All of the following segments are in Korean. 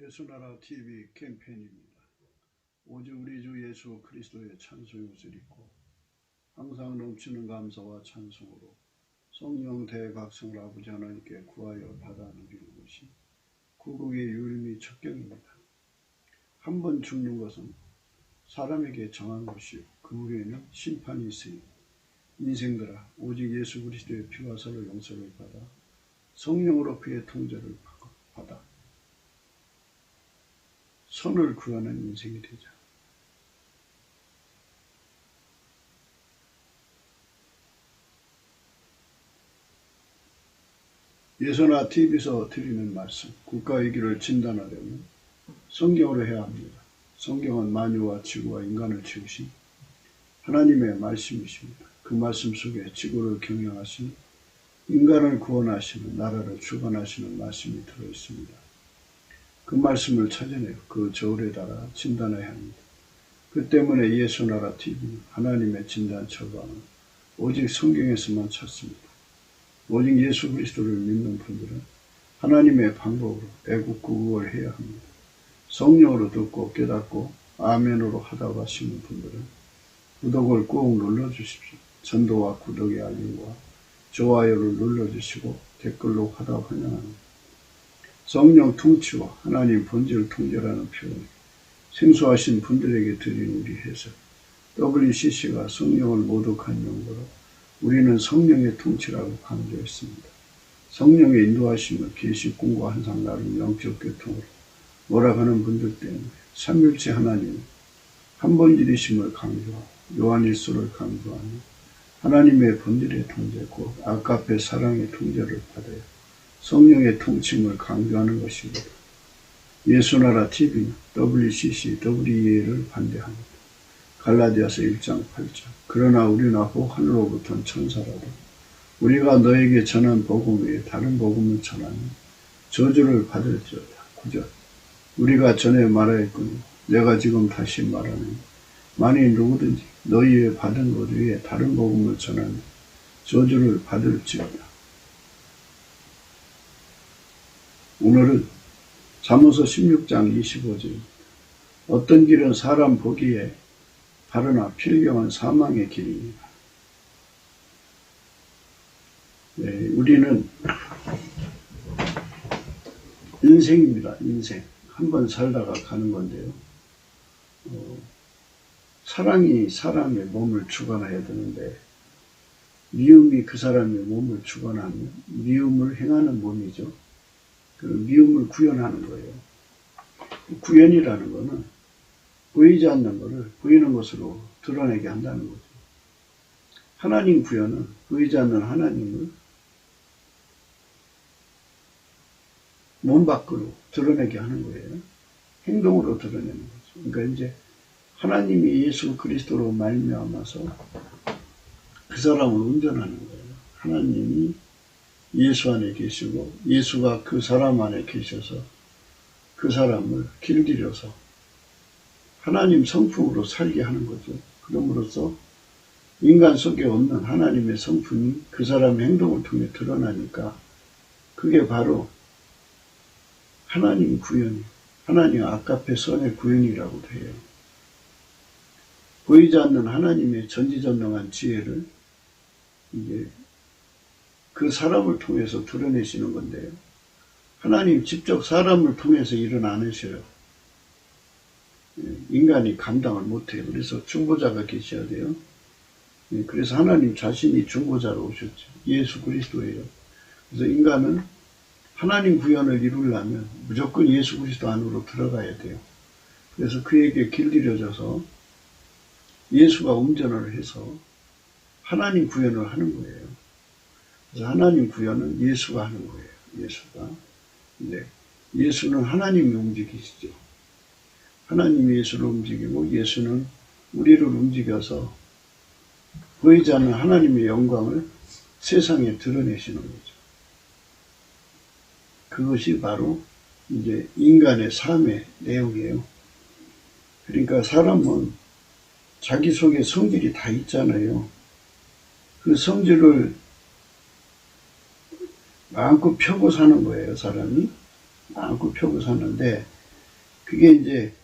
예수나라 TV 캠페인입니다. 오직 우리 주 예수 그리스도의 찬송의 옷을 입고 항상 넘치는 감사와 찬송으로 성령 대각성을 아버지 하나님께 구하여 받아 누리는 것이 구국의 유일미 척경입니다. 한 번 죽는 것은 사람에게 정한 것이요 그 후에는 심판이 있으니 인생들아 오직 예수 그리스도의 피와 살로 용서를 받아 성령으로 그의 통제를 받아 선을 구하는 인생이 되자. 예수나 TV에서 드리는 말씀, 국가의 길을 진단하려면 성경으로 해야 합니다. 성경은 만유와 지구와 인간을 지으신 하나님의 말씀이십니다. 그 말씀 속에 지구를 경영하신 인간을 구원하시는 나라를 주관하시는 말씀이 들어있습니다. 그 말씀을 찾아내어 그 저울에 달아 진단해야 합니다. 그 때문에 예수나라 TV는 하나님의 진단 처방은 오직 성경에서만 찾습니다. 오직 예수 그리스도를 믿는 분들은 하나님의 방법으로 애국구국을 해야 합니다. 성령으로 듣고 깨닫고 아멘으로 하다고 하시는 분들은 구독을 꾹 눌러주십시오. 전도와 구독의 알림과 좋아요를 눌러주시고 댓글로 하다 환영합니다. 성령 통치와 하나님 본질 통제라는 표현을 생소하신 분들에게 드린 우리 해석 WCC가 성령을 모독한 용어로 우리는 성령의 통치라고 강조했습니다. 성령의 인도하심을 계시 꿈과 환상 나름 영적 교통으로 몰아가는 분들 때문에 삼일체 하나님 한 번일이심을 강조하고 요한일서를 강조하며 하나님의 본질의 통제 곧 아까페 사랑의 통제를 받아야 성령의 통칭을 강조하는 것입니다. 예수나라 TV는 WCC, WEA를 반대합니다. 갈라디아서 1장 8절 그러나 우리나 혹 하늘로부터는 천사라도 우리가 너에게 전한 복음 외에 다른 복음을 전하면 저주를 받을지어다. 9절 우리가 전에 말하였거니 내가 지금 다시 말하는 만일 누구든지 너희의 받은 것 외에 다른 복음을 전하면 저주를 받을지어다. 오늘은 잠언서 16장 25절 어떤 길은 사람 보기에 바르나 필경은 사망의 길입니다. 네, 우리는 인생입니다. 인생. 한번 살다가 가는 건데요. 사랑이 사람의 몸을 주관해야 되는데 미움이 그 사람의 몸을 주관하면 미움을 행하는 몸이죠. 그 미움을 구현하는 거예요. 구현이라는 거는 보이지 않는 것을 보이는 것으로 드러내게 한다는 거죠. 하나님 구현은 보이지 않는 하나님을 몸 밖으로 드러내게 하는 거예요. 행동으로 드러내는 거죠. 그러니까 이제 하나님이 예수 그리스도로 말미암아서 그 사람을 운전하는 거예요. 하나님이 예수 안에 계시고 예수가 그 사람 안에 계셔서 그 사람을 길들여서 하나님 성품으로 살게 하는 거죠. 그럼으로써 인간 속에 없는 하나님의 성품이 그 사람의 행동을 통해 드러나니까 그게 바로 하나님 구현이 하나님 아까페 선의 구현이라고도 해요. 보이지 않는 하나님의 전지전능한 지혜를 이제 그 사람을 통해서 드러내시는 건데요. 하나님 직접 사람을 통해서 일은 안 하셔요. 인간이 감당을 못해요. 그래서 중보자가 계셔야 돼요. 그래서 하나님 자신이 중보자로 오셨죠. 예수 그리스도예요. 그래서 인간은 하나님 구현을 이루려면 무조건 예수 그리스도 안으로 들어가야 돼요. 그래서 그에게 길들여져서 예수가 운전을 해서 하나님 구현을 하는 거예요. 그래서 하나님 구현은 예수가 하는 거예요. 예수가. 근데 예수는 하나님이 움직이시죠. 하나님이 예수를 움직이고 예수는 우리를 움직여서 보이지 않는 하나님의 영광을 세상에 드러내시는 거죠. 그것이 바로 이제 인간의 삶의 내용이에요. 그러니까 사람은 자기 속에 성질이 다 있잖아요. 그 성질을 마음껏 펴고 사는 거예요, 사람이. 마음껏 펴고 사는데 그게 이제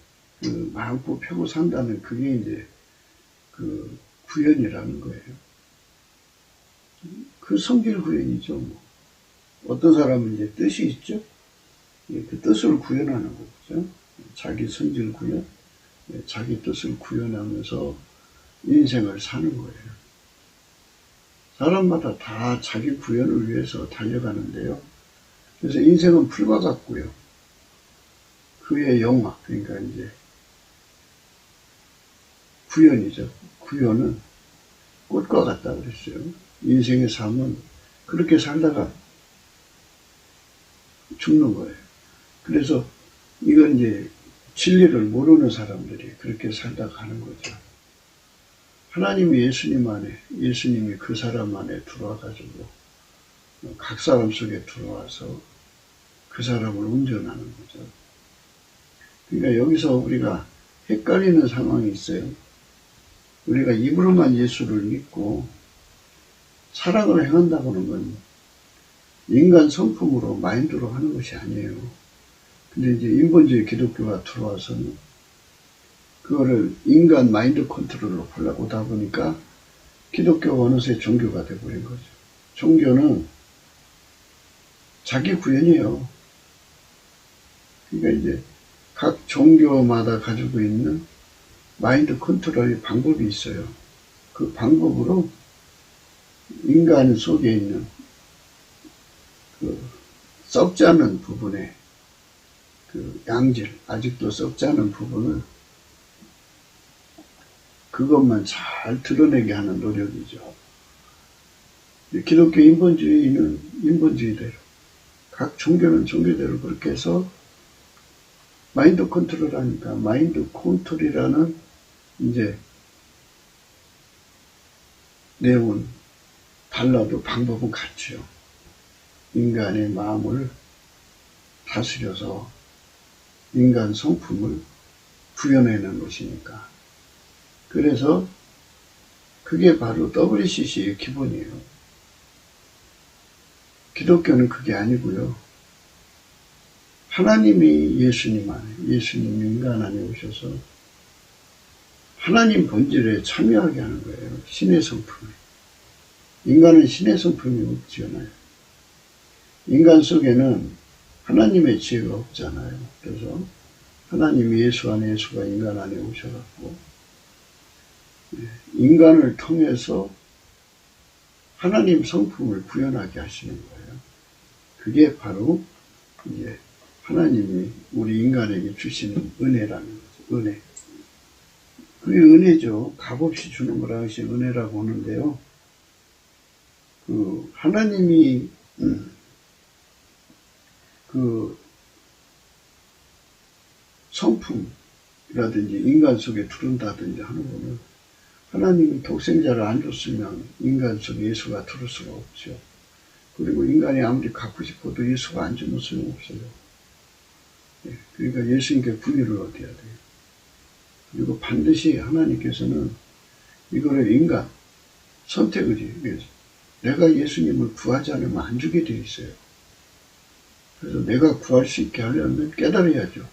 그 마음껏 펴고 산다는 그게 이제 그 구현이라는 거예요. 그 성질 구현이죠. 뭐. 어떤 사람은 이제 뜻이 있죠. 그 뜻을 구현하는 거죠. 자기 성질 구현, 자기 뜻을 구현하면서 인생을 사는 거예요. 사람마다 다 자기 구현을 위해서 달려가는데요. 그래서 인생은 풀과 같고요. 그의 영화, 그러니까 이제 구현이죠. 구현은 꽃과 같다 그랬어요. 인생의 삶은 그렇게 살다가 죽는 거예요. 그래서 이건 이제 진리를 모르는 사람들이 그렇게 살다 가는 거죠. 하나님이 예수님이 그 사람 안에 들어와가지고 각 사람 속에 들어와서 그 사람을 운전하는 거죠. 그러니까 여기서 우리가 헷갈리는 상황이 있어요. 우리가 입으로만 예수를 믿고 사랑을 행한다고 하는 건 인간 성품으로 마인드로 하는 것이 아니에요. 근데 이제 인본주의 기독교가 들어와서는 그거를 인간 마인드 컨트롤로 하려고 하다 보니까 기독교가 어느새 종교가 되어버린 거죠. 종교는 자기 구현이에요. 그러니까 이제 각 종교마다 가지고 있는 마인드 컨트롤의 방법이 있어요. 그 방법으로 인간 속에 있는 그 썩지 않은 부분에 그 양질, 아직도 썩지 않은 부분을 그것만 잘 드러내게 하는 노력이죠. 기독교 인본주의는 인본주의대로, 각 종교는 종교대로 그렇게 해서 마인드 컨트롤 하니까 마인드 컨트롤이라는 이제 내용은 달라도 방법은 같죠. 인간의 마음을 다스려서 인간 성품을 구현해내는 것이니까. 그래서 그게 바로 WCC의 기본이에요. 기독교는 그게 아니고요. 하나님이 예수님 인간 안에 오셔서 하나님 본질에 참여하게 하는 거예요. 신의 성품에. 인간은 신의 성품이 없잖아요. 인간 속에는 하나님의 지혜가 없잖아요. 그래서 하나님이 예수 안에 예수가 인간 안에 오셔갖고 인간을 통해서 하나님 성품을 구현하게 하시는 거예요. 그게 바로 이제 하나님이 우리 인간에게 주시는 은혜라는 거죠. 은혜. 그게 은혜죠. 값없이 주는 거라 것이 은혜라고 하는데요. 그 하나님이 그 성품이라든지 인간 속에 들어온다든지 하는 거는 하나님이 독생자를 안 줬으면 인간 속에 예수가 들어올 수가 없죠. 그리고 인간이 아무리 갖고 싶어도 예수가 안 주는 수는 없어요. 그러니까 예수님께 구의를 얻어야 돼요. 그리고 반드시 하나님께서는 이거를 인간 선택을 위해서 내가 예수님을 구하지 않으면 안 주게 되어 있어요. 그래서 내가 구할 수 있게 하려면 깨달아야죠.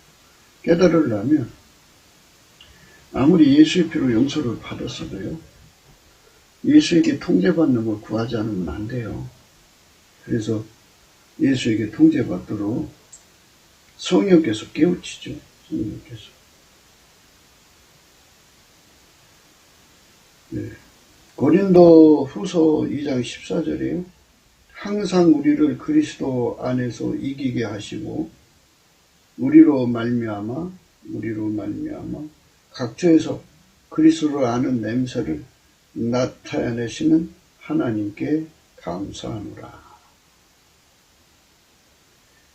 깨달으려면 아무리 예수의 피로 용서를 받았어도요. 예수에게 통제받는 걸 구하지 않으면 안 돼요. 그래서 예수에게 통제받도록 성령께서 깨우치죠. 성령께서. 네. 고린도 후서 2장 14절이에요. 항상 우리를 그리스도 안에서 이기게 하시고 우리로 말미암아 각처에서 그리스도를 아는 냄새를 나타내시는 하나님께 감사하노라.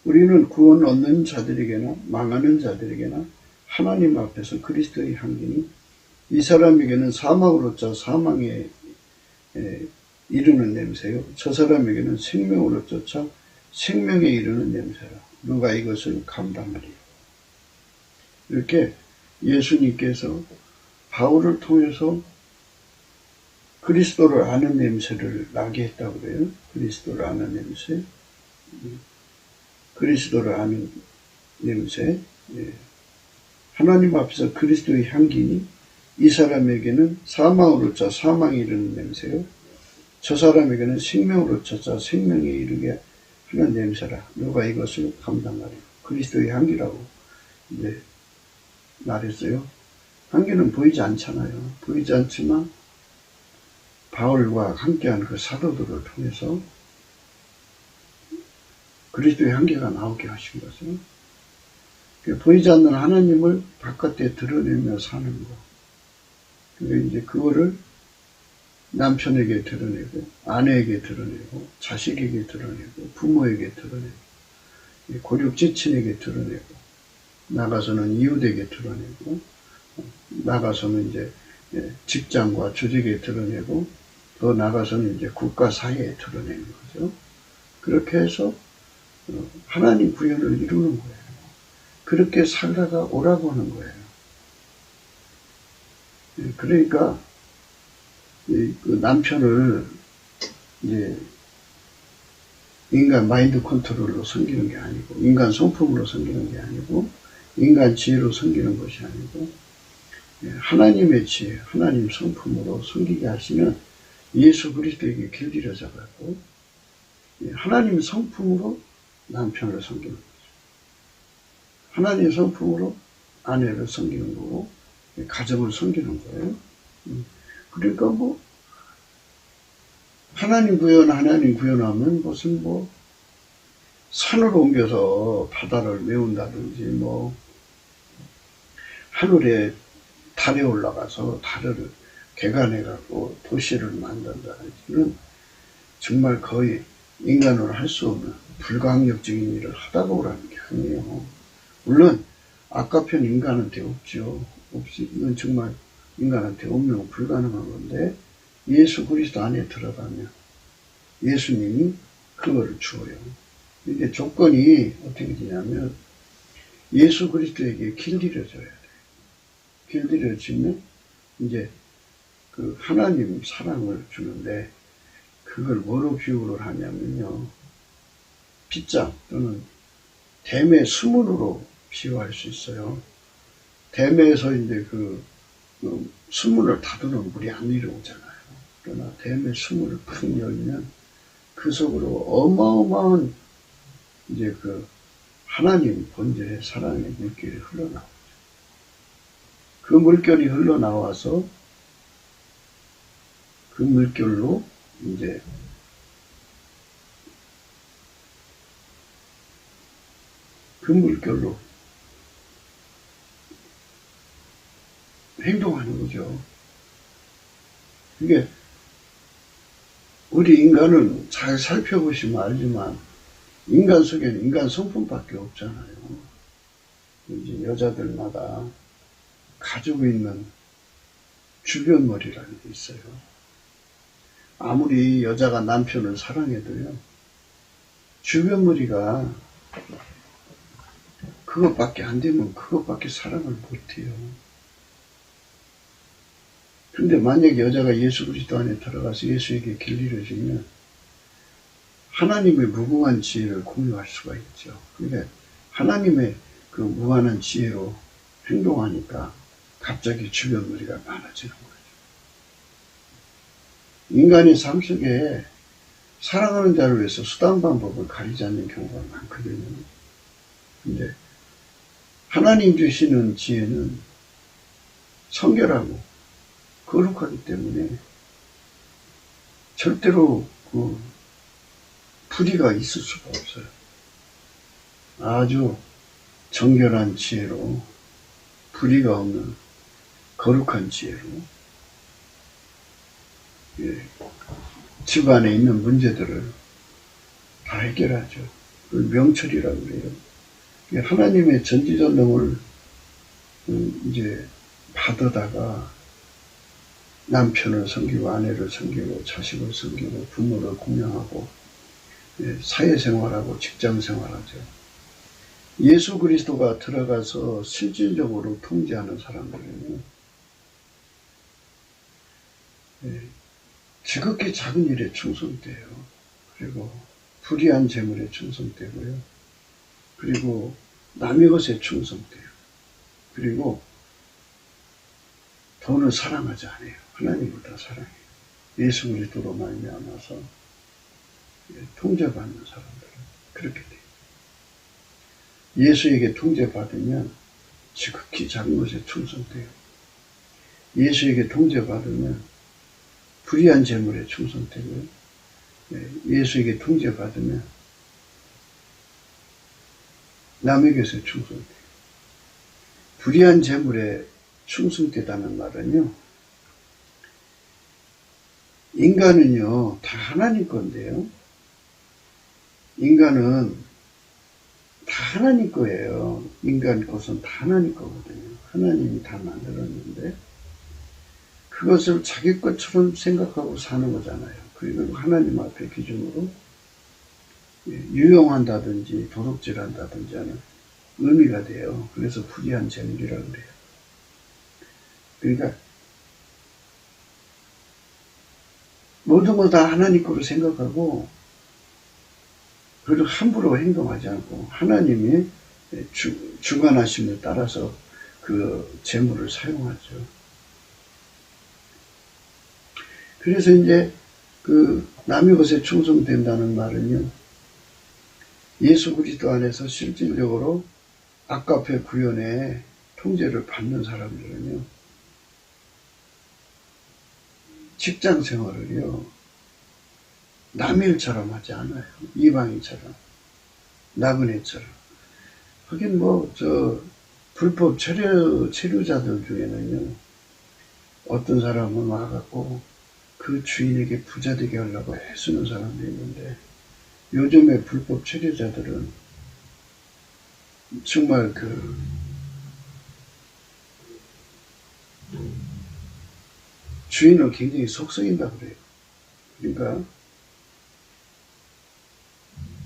우리는 구원 얻는 자들에게나 망하는 자들에게나 하나님 앞에서 그리스도의 향기니 이 사람에게는 사망으로서 사망에 이르는 냄새요. 저 사람에게는 생명으로 쫓아 생명에 이르는 냄새라. 누가 이것을 감당하리요. 이렇게 예수님께서 바울을 통해서 그리스도를 아는 냄새를 나게 했다고 그래요. 그리스도를 아는 냄새. 그리스도를 아는 냄새. 예. 하나님 앞에서 그리스도의 향기니 이 사람에게는 사망으로 짜 사망이 이르는 냄새요. 저 사람에게는 생명으로 짜 생명에 이르게 하는 냄새라. 누가 이것을 감당하리요. 그리스도의 향기라고 이제 말했어요. 향기는 보이지 않잖아요. 보이지 않지만 바울과 함께한 그 사도들을 통해서 그리스도의 향기가 나오게 하신 거죠. 보이지 않는 하나님을 바깥에 드러내며 사는 거. 이제 그거를 남편에게 드러내고, 아내에게 드러내고, 자식에게 드러내고, 부모에게 드러내고, 고륙지친에게 드러내고, 나가서는 이웃에게 드러내고, 나가서는 이제 직장과 조직에 드러내고, 더 나가서는 이제 국가 사회에 드러내는 거죠. 그렇게 해서 하나님 구현을 이루는 거예요. 그렇게 살다가 오라고 하는 거예요. 그러니까 그 남편을 이제 인간 마인드 컨트롤로 섬기는 게 아니고, 인간 성품으로 섬기는 게 아니고, 인간 지혜로 섬기는 것이 아니고, 하나님의 지혜, 하나님 성품으로 섬기게 하시는 예수 그리스도에게 길들여져가지고 하나님 성품으로 남편을 섬기는 거죠. 하나님 성품으로 아내를 섬기는 거고, 가정을 섬기는 거예요. 그러니까 뭐 하나님 구현하면 무슨 뭐 산을 옮겨서 바다를 메운다든지, 뭐 하늘에 달에 올라가서 달을 개간해갖고 도시를 만든다든지는 정말 거의 인간으로 할 수 없는 불가항력적인 일을 하다가 오라는 게 아니에요. 물론 아까 편 인간한테 없죠. 이건 정말 인간한테 없는 불가능한 건데, 예수 그리스도 안에 들어가면 예수님이 그거를 주어요. 이게 조건이 어떻게 되냐면 예수 그리스도에게 길들여져야 돼요. 길들여지면 이제 그 하나님 사랑을 주는데, 그걸 뭐로 비유를 하냐면요, 빗장 또는 댐의 수문으로 비유할 수 있어요. 댐에서 이제 그 수문을 닫으면 물이 안 내려오잖아요. 그러나 댐의 수문을 팍 열면 그 속으로 어마어마한 이제 그 하나님 본질의 사랑의 물결이 흘러나오죠. 그 물결이 흘러나와서 그 물결로 이제 그 물결로 행동하는 거죠. 이게 우리 인간은 잘 살펴보시면 알지만 인간 속에는 인간 성품밖에 없잖아요. 이제 여자들마다 가지고 있는 주변머리라는 게 있어요. 아무리 여자가 남편을 사랑해도요, 주변머리가 그것밖에 안 되면 그것밖에 사랑을 못해요. 근데 만약에 여자가 예수 그리스도 안에 들어가서 예수에게 길들여지면 하나님의 무궁한 지혜를 공유할 수가 있죠. 그러니까 하나님의 그 무한한 지혜로 행동하니까 갑자기 주변머리가 많아지는 거죠. 인간의 삶 속에 사랑하는 자를 위해서 수단 방법을 가리지 않는 경우가 많거든요. 근데 하나님 주시는 지혜는 성결하고 거룩하기 때문에 절대로 그 불의가 있을 수가 없어요. 아주 정결한 지혜로, 불의가 없는 거룩한 지혜로 집안에 있는 문제들을 다 해결하죠. 그걸 명철이라고 그래요. 하나님의 전지전능을 이제 받아다가 남편을 섬기고 아내를 섬기고 자식을 섬기고 부모를 공양하고 사회생활하고 직장생활하죠. 예수 그리스도가 들어가서 실질적으로 통제하는 사람들은 지극히 작은 일에 충성돼요. 그리고 불의한 재물에 충성되고요. 그리고 남의 것에 충성돼요. 그리고 돈을 사랑하지 않아요. 하나님보다 사랑해요. 예수 그리스도로 말미암아서 통제받는 사람들은 그렇게 돼요. 예수에게 통제받으면 지극히 작은 것에 충성돼요. 예수에게 통제받으면 불의한 재물에 충성되고요. 예수에게 통제받으면 남에게서 충성돼요. 불의한 재물에 충성되다는 말은요, 인간은요 다 하나님 건데요, 인간은 다 하나님 거예요. 인간 것은 다 하나님 거거든요. 하나님이 다 만들었는데 그것을 자기 것처럼 생각하고 사는 거잖아요. 그리고 하나님 앞에 기준으로 유용한다든지 도둑질한다든지 하는 의미가 돼요. 그래서 불의한 재물이라고 그래요. 그러니까 모든 거 다 하나님 거로 생각하고 그리고 함부로 행동하지 않고 하나님이 주관하심을 따라서 그 재물을 사용하죠. 그래서 이제 그 남의 것에 충성된다는 말은요, 예수 그리스도 안에서 실질적으로 아까페 구현의 통제를 받는 사람들은요, 직장 생활을요 남의 일처럼 하지 않아요. 이방인처럼, 나그네처럼. 하긴 불법 체류자들 중에는요, 어떤 사람은 와갖고 그 주인에게 부자 되게 하려고 애쓰는 사람도 있는데, 요즘에 불법 체류자들은 정말 주인을 굉장히 속썩인다 그래요. 그러니까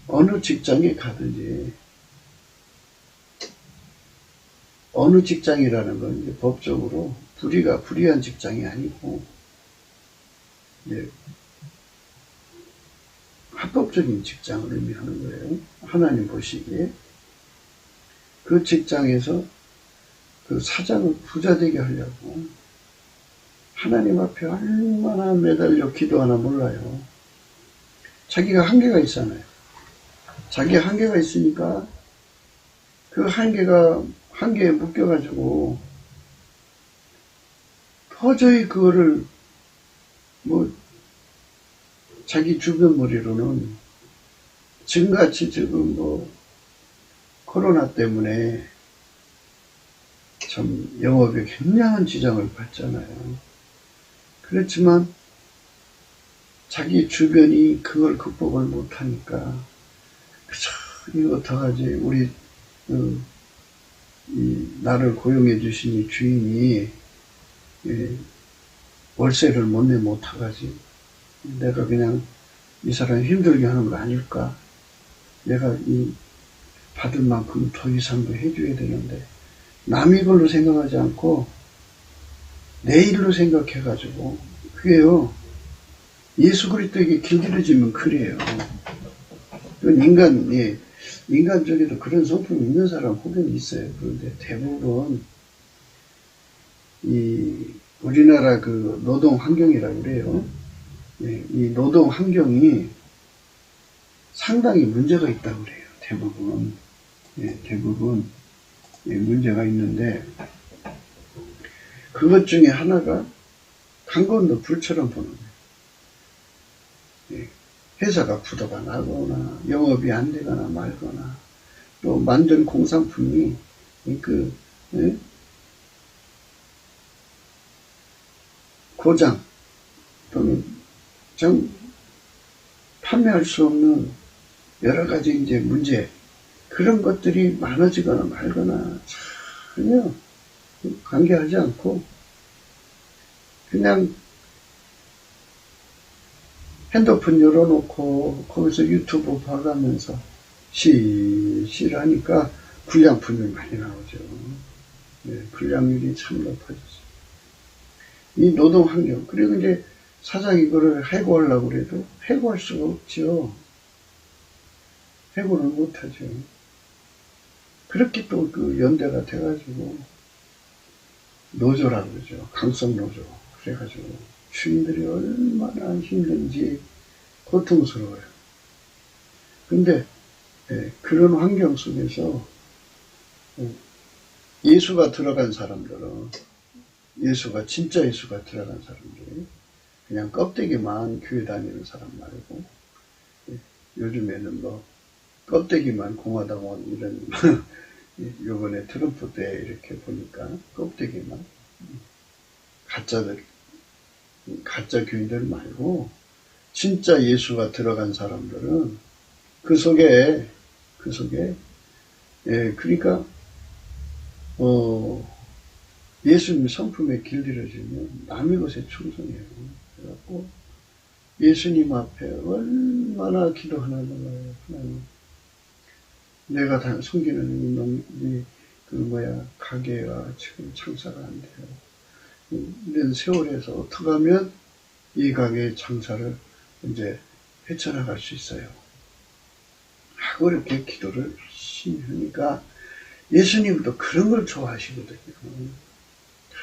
어느 직장에 가든지, 어느 직장이라는 건 이제 법적으로 불의한 직장이 아니고 이제 합법적인 직장을 의미하는 거예요. 하나님 보시기에 그 직장에서 그 사장을 부자 되게 하려고 하나님 앞에 얼마나 매달려 기도하나 몰라요. 자기가 한계가 있잖아요. 자기 한계가 있으니까 그 한계에 묶여가지고 도저히 그거를 자기 주변 머리로는 지금같이 지금 코로나 때문에 참 영업에 굉장한 지장을 받잖아요. 그렇지만 자기 주변이 그걸 극복을 못하니까 그저 이거 어떡하지, 우리 나를 고용해 주신 이 주인이 월세를 못 내 못하가지, 내가 그냥 이 사람 힘들게 하는 거 아닐까, 내가 이 받을 만큼 더 이상도 해줘야 되는데, 남의 걸로 생각하지 않고 내 일로 생각해가지고, 그게요 예수 그리스도에게 길들여지면 그래요. 인간 쪽에도 그런 성품이 있는 사람 혹은 있어요. 그런데 대부분 우리나라 그 노동 환경이라고 그래요. 이 노동 환경이 상당히 문제가 있다고 그래요. 대부분 문제가 있는데, 그것 중에 하나가 강 건너 불처럼 보는 거예요. 회사가 부도가 나거나 영업이 안 되거나 말거나, 또 만든 공산품이 고장 또는 좀 판매할 수 없는 여러 가지 이제 문제, 그런 것들이 많아지거나 말거나 전혀 관계하지 않고 그냥 핸드폰 열어놓고 거기서 유튜브 봐가면서 실하니까 불량품이 많이 나오죠. 불량률이 참 높아졌어요. 이 노동 환경, 그리고 이제 사장이 이거를 해고하려고 그래도 해고할 수가 없죠. 해고는 못하죠. 그렇게 또 그 연대가 돼가지고 노조라고 그러죠. 강성 노조. 그래가지고 주인들이 얼마나 힘든지 고통스러워요. 근데 그런 환경 속에서 예수가 들어간 사람들은 진짜 예수가 들어간 사람들이 그냥 껍데기만 교회 다니는 사람 말고 요즘에는 뭐 껍데기만 공화당원 이런 요번에 트럼프 때 이렇게 보니까 껍데기만 가짜 교인들 말고 진짜 예수가 들어간 사람들은 그 속에 그러니까 예수님 성품에 길들여지면 남의 것에 충성해요. 그래갖고 예수님 앞에 얼마나 기도하는 거예요. 하나님, 내가 다 섬기는 가게가 지금 장사가 안 돼요. 이런 세월에서 어떻게 하면 이 가게의 장사를 이제 헤쳐나갈 수 있어요. 하고 이렇게 기도를 열심히 하니까 예수님도 그런 걸 좋아하시거든요.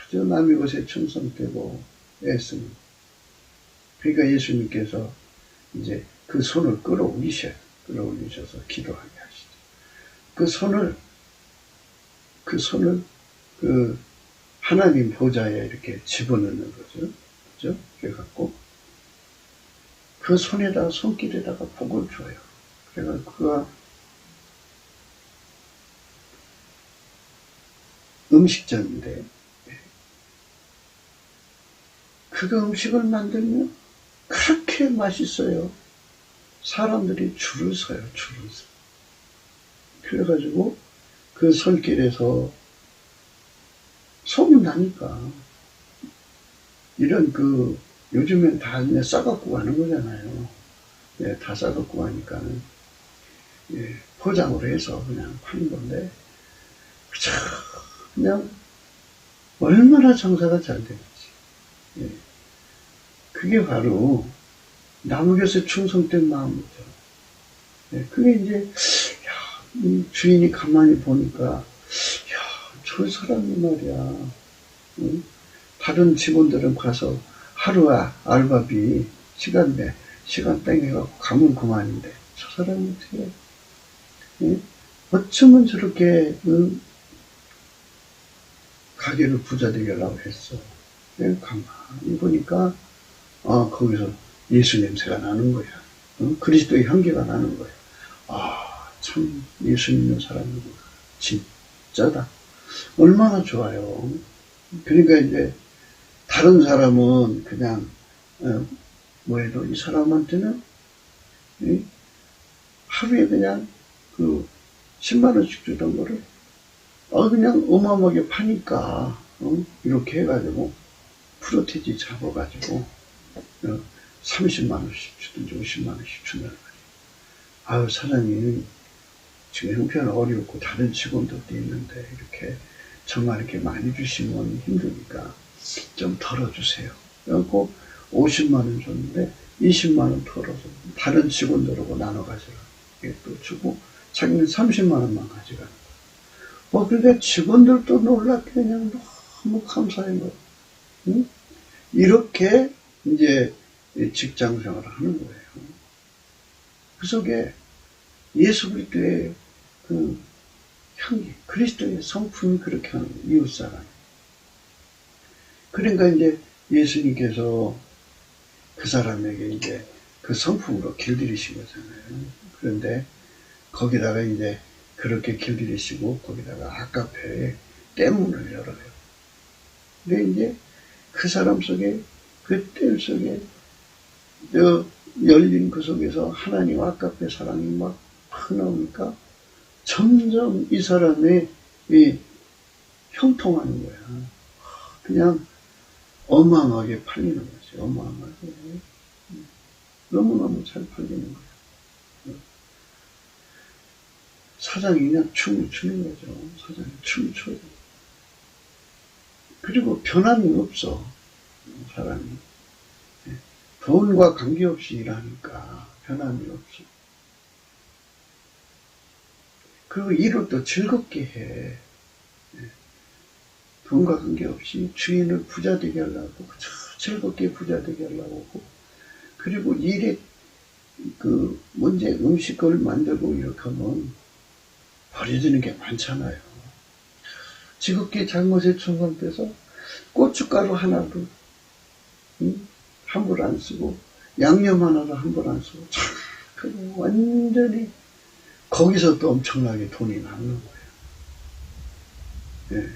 아주 남의 것에 충성되고 애쓰는. 그러니까 예수님께서 이제 그 손을 끌어올리셔서 기도하게 하시죠. 그 손을 그 하나님 보좌에 이렇게 집어넣는 거죠. 그죠? 그래갖고 그 손길에다가 복을 줘요. 그래서 그가 음식점인데 그가 음식을 만들면 그렇게 맛있어요. 사람들이 줄을 서요. 그래가지고 그 손길에서 소문나니까 이런 요즘엔 다 그냥 싸갖고 가는 거잖아요. 다 싸갖고 가니까는 포장으로 해서 그냥 파는 건데 그냥 얼마나 장사가 잘 되는지. 그게 바로 남의 것에 충성된 마음이죠. 그게 이제 이 주인이 가만히 보니까 저 사람이 말이야. 다른 직원들은 가서 하루야 알바비 시간 땡 해갖고 가면 그만인데 저 사람이 어떻게 어쩌면 저렇게 가게를 부자 되게 하려고 했어. 가만히 보니까 거기서 예수 냄새가 나는 거야. 그리스도의 향기가 나는 거야. 참 예수 믿는 사람이구나. 진짜다. 얼마나 좋아요. 그러니까 이제 다른 사람은 그냥 뭐해도 이 사람한테는 하루에 그냥 10만 원씩 주던 거를 그냥 어마어마하게 파니까 이렇게 해가지고 프로테지 잡아가지고 30만 원씩 주든지 50만 원씩 준다는 거예요. 사장님 지금 형편 어렵고 다른 직원들도 있는데 이렇게 정말 이렇게 많이 주시면 힘드니까 좀 덜어주세요. 그래갖고 50만 원 줬는데 20만 원 덜어서 다른 직원들하고 나눠 가지라. 또 주고 자기는 30만 원만 가져가는 거예요. 그러니까 직원들도 놀랍게 그냥 너무 감사한 거예요. 응? 이렇게 이제 직장 생활을 하는 거예요. 그 속에 예수 그리스도의 그 향기, 그리스도의 성품이 그렇게 하는 이웃사랑. 그러니까 이제 예수님께서 그 사람에게 이제 그 성품으로 길들이신 거잖아요. 그런데 거기다가 이제 그렇게 길들이시고 거기다가 아카페에 떼문을 열어요. 근데 이제 그 사람 속에 그 댐 속에 열린 그 속에서 하나님 아카페 사랑이 막 나오니까 점점 이 사람의 형통하는 거야. 그냥 어마어마하게 팔리는 거지. 어마어마하게. 너무너무 잘 팔리는 거야. 사장이 그냥 춤을 추는 거죠. 사장이 춤을 춰요. 그리고 변함이 없어. 사람이. 돈과 관계없이 일하니까 변함이 없어. 그리고 일을 또 즐겁게 해. 돈과 관계없이 주인을 부자 되게 하려고, 즐겁게 부자 되게 하려고 하고, 그리고 일에 문제 음식을 만들고 이렇게 하면 버려지는 게 많잖아요. 지극히 잘못에 충성돼서 고춧가루 하나도 함부로 안 쓰고 양념 하나도 함부로 안 쓰고 참 완전히 거기서 또 엄청나게 돈이 남는 거예요. 네.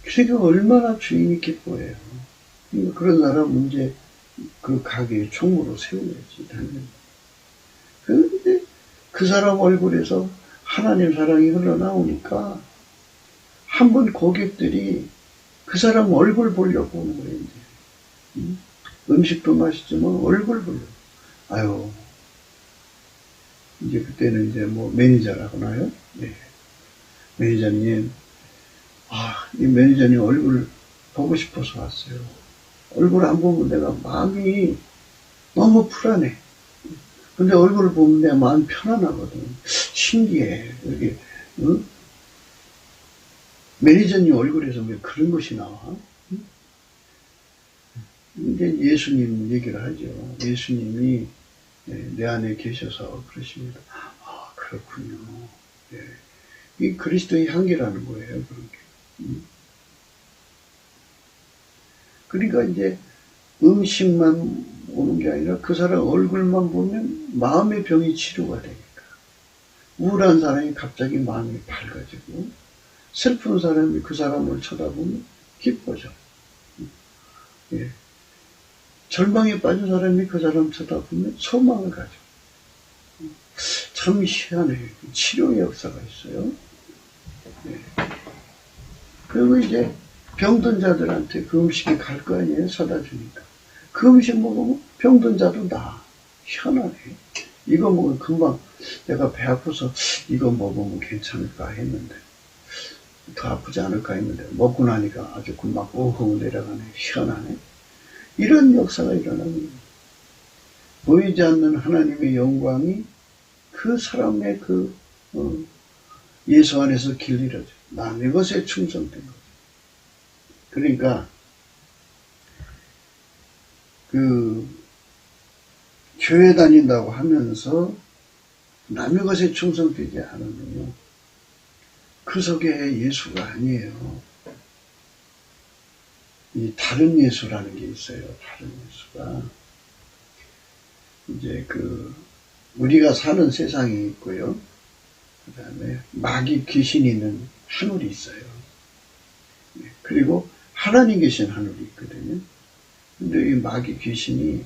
그러니까 얼마나 주인이 기뻐해요. 그런 사람은 이제 그 가게에 총무로 세워야지, 당연히. 그런데 그 사람 얼굴에서 하나님 사랑이 흘러나오니까 한 번 고객들이 그 사람 얼굴 보려고 오는 거예요, 이제. 음식도 맛있지만 얼굴 보려고. 아유, 이제 그때는 이제 뭐 매니저라고 나요? 네. 매니저님, 이 매니저님 얼굴 보고 싶어서 왔어요. 얼굴 안 보면 내가 마음이 너무 불안해. 근데 얼굴을 보면 내 마음이 편안하거든. 신기해. 이렇게, 응? 매니저님 얼굴에서 왜 그런 것이 나와? 응? 이제 예수님 얘기를 하죠. 예수님이 내 안에 계셔서 그러십니다. 아, 그렇군요. 네. 이 그리스도의 향기라는 거예요, 그런 게. 그러니까 이제 음식만 오는 게 아니라 그 사람 얼굴만 보면 마음의 병이 치료가 되니까. 우울한 사람이 갑자기 마음이 밝아지고, 슬픈 사람이 그 사람을 쳐다보면 기뻐져. 예. 절망에 빠진 사람이 그 사람 쳐다보면 소망을 가져. 참 희한해. 치료의 역사가 있어요. 예. 그리고 이제 병든 자들한테 그 음식이 갈 거 아니에요? 사다 주니까. 그 음식 먹으면 병든 자도 나아. 희한하네. 이거 먹으면 금방 내가 배 아파서 이거 먹으면 괜찮을까 했는데, 더 아프지 않을까 했는데, 먹고 나니까 아주 금방 오흥 내려가네. 희한하네. 이런 역사가 일어나는 거예요. 보이지 않는 하나님의 영광이 그 사람의 예수 안에서 길들여져. 남의 것에 충성된 거죠. 그러니까, 교회 다닌다고 하면서 남의 것에 충성되지 않으면요, 그 속에 예수가 아니에요. 이 다른 예수라는 게 있어요. 다른 예수가. 이제 우리가 사는 세상이 있고요. 그 다음에 마귀 귀신이 있는 하늘이 있어요. 그리고 하나님 계신 하늘이 있거든요. 근데 이 마귀 귀신이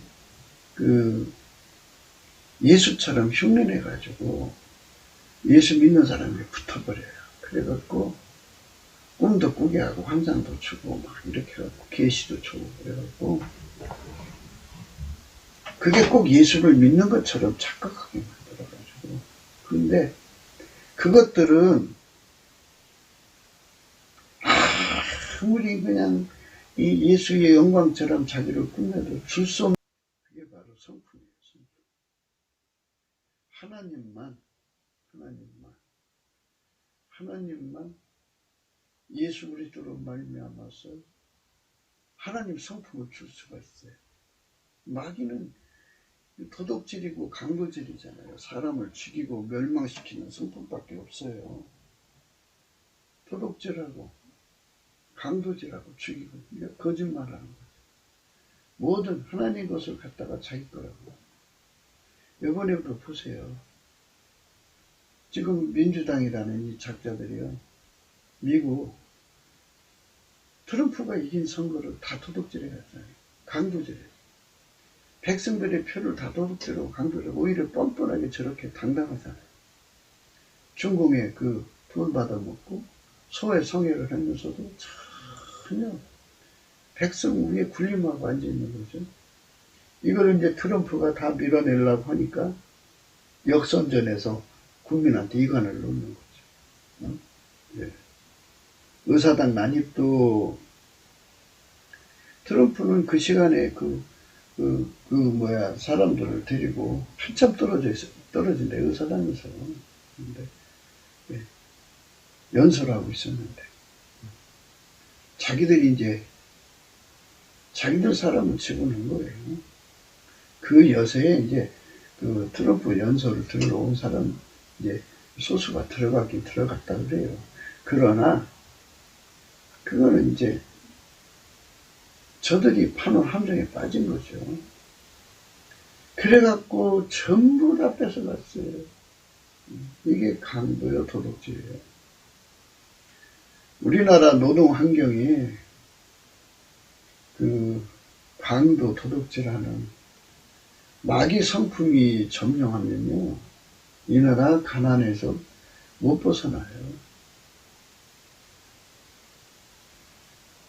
예수처럼 흉내내가지고 예수 믿는 사람이 붙어버려요. 그래갖고 꿈도 꾸게 하고 환상도 주고 막 이렇게 해갖고 계시도 주고 그래갖고 그게 꼭 예수를 믿는 것처럼 착각하게 만들어가지고. 근데 그것들은 아무리 그냥 이 예수의 영광처럼 자기를 꾸며도 줄 수 없는 그게 바로 성품이에요. 하나님만 예수 그리스도로 말미암아서 하나님 성품을 줄 수가 있어요. 마귀는 도둑질이고 강도질이잖아요. 사람을 죽이고 멸망시키는 성품밖에 없어요. 도둑질하고 강도질하고 죽이고 거짓말하는 거죠. 모든 하나님 것을 갖다가 자기 거라고. 이번에도 보세요. 지금 민주당이라는 이 작자들이요. 미국 트럼프가 이긴 선거를 다 도둑질해갔잖아요. 강도질해요. 백성들의 표를 다 도둑질하고 강도질하고 오히려 뻔뻔하게 저렇게 당당하잖아요. 중공에 돈 받아먹고 소외 성애를 하면서도 전혀 백성 위에 군림하고 앉아있는 거죠. 이걸 이제 트럼프가 다 밀어내려고 하니까 역선전에서 국민한테 이관을 놓는 거죠. 네. 의사당 난입도 트럼프는 그 시간에 사람들을 데리고 한참 떨어진대, 의사당에서. 근데, 네. 연설하고 있었는데, 자기들이 이제 자기들 사람을 집어넣은 거예요. 그 여세에 이제 그 트럼프 연설을 들으러 온 사람 이제 소수가 들어가긴 들어갔다 그래요. 그러나 그거는 이제 저들이 파는 함정에 빠진 거죠. 그래갖고 전부 다 뺏어갔어요. 이게 강도요, 도둑질이에요. 우리나라 노동 환경이 그 강도 도둑질하는 마귀 성품이 점령하면요, 이 나라 가난에서 못 벗어나요.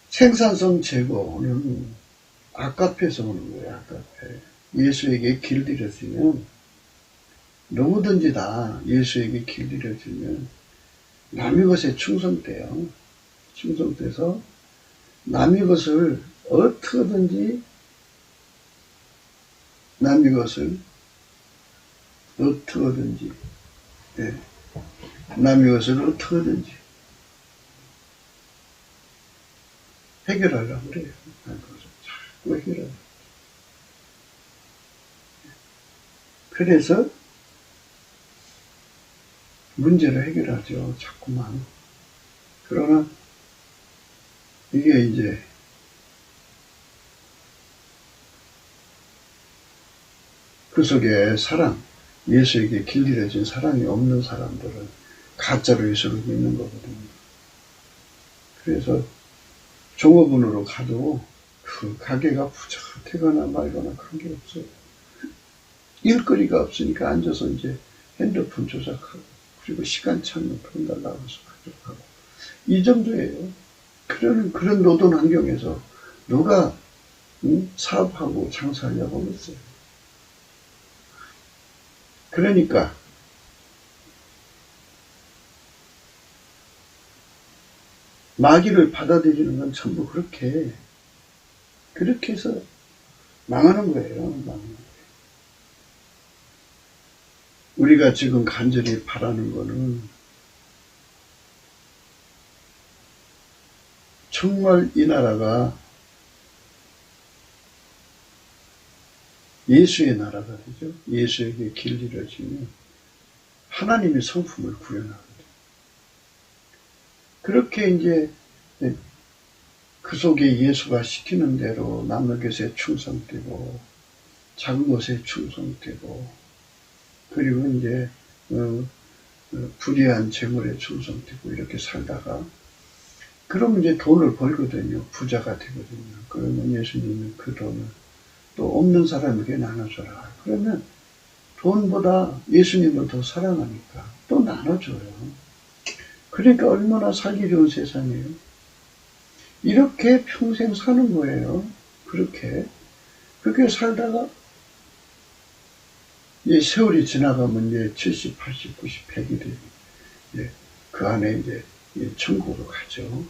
생산성 제고는 아까페에서 오는 거예요. 아까페. 예수에게 길들여지면, 누구든지 다 예수에게 길들여지면 남의 것에 충성돼요. 충성돼서 남의 것을 어떻게든지 해결하려고 그래요. 자꾸 해결하려고. 그래서 문제를 해결하죠. 자꾸만. 그러나 이게 이제 그 속에 사랑, 예수에게 길들여진 사랑이 없는 사람들은 가짜로 예수를 믿는 거거든요. 그래서 종업원으로 가도 그 가게가 부족하거나 말거나 관계없어요. 일거리가 없으니까 앉아서 이제 핸드폰 조작하고, 그리고 시간 차면 돈 달라고 해서 가져가고, 이 정도예요. 그런 노동 환경에서 누가 사업하고 장사하려고 하겠어요. 그러니까 마귀를 받아들이는 건 전부 그렇게 해서 망하는 거예요. 망하는 거예요. 우리가 지금 간절히 바라는 거는 정말 이 나라가 예수의 나라가 되죠. 예수에게 길들여지면 하나님의 성품을 구현하거든요. 그렇게 이제 그 속에 예수가 시키는 대로 남의 것에 충성되고 작은 것에 충성되고, 그리고 이제 불의한 재물에 충성되고 이렇게 살다가 그러면 이제 돈을 벌거든요. 부자가 되거든요. 그러면 예수님은 그 돈을 또 없는 사람에게 나눠줘라. 그러면 돈보다 예수님을 더 사랑하니까 또 나눠줘요. 그러니까 얼마나 살기 좋은 세상이에요. 이렇게 평생 사는 거예요. 그렇게 살다가 이제 세월이 지나가면 이제 70, 80, 90, 100이 되고, 그 안에 이제 천국으로 가죠.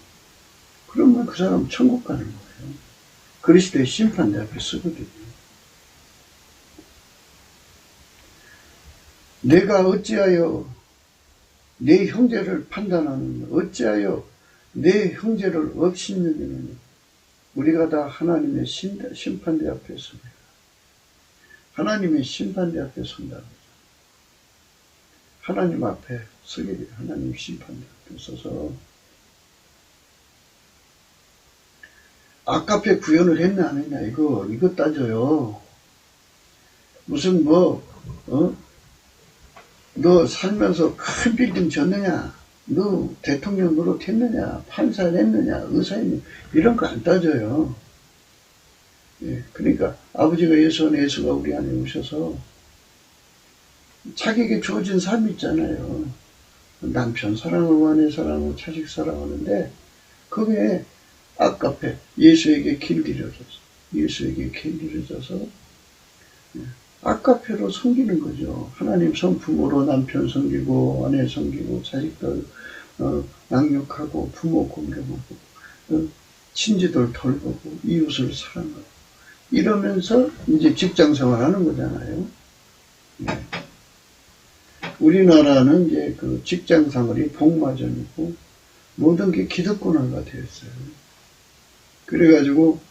그러면 그 사람은 천국 가는 거예요. 그리스도의 심판대 앞에 서거든요. 내가 어찌하여 내 형제를 판단하느냐, 어찌하여 내 형제를 업신여기느냐. 우리가 다 하나님의 심판대 앞에 섭니다. 하나님의 심판대 앞에 선다는 거죠. 하나님 앞에 서게 돼요. 하나님 심판대 앞에 서서 아까페 구현을 했냐 안 했냐 이거 따져요. 무슨 너 살면서 큰 빌딩 졌느냐, 너 대통령 노릇했느냐, 판사를 했느냐, 의사했느냐, 이런 거 안 따져요. 그러니까 아버지가 예수 안에, 예수가 우리 안에 오셔서 자기에게 주어진 삶이 있잖아요. 남편 사랑하고 아내 사랑하고 자식 사랑하는데 그게 아까페 예수에게 길들여져서 아까페로 섬기는 거죠. 하나님 성품으로 남편 섬기고 아내 섬기고 자식들 양육하고 부모 공경하고 친지들 돌보고 이웃을 사랑하고 이러면서 이제 직장생활 하는 거잖아요. 우리나라는 이제 그 직장생활이 복마전이고 모든 게 기득권화가 되었어요. 그래가지고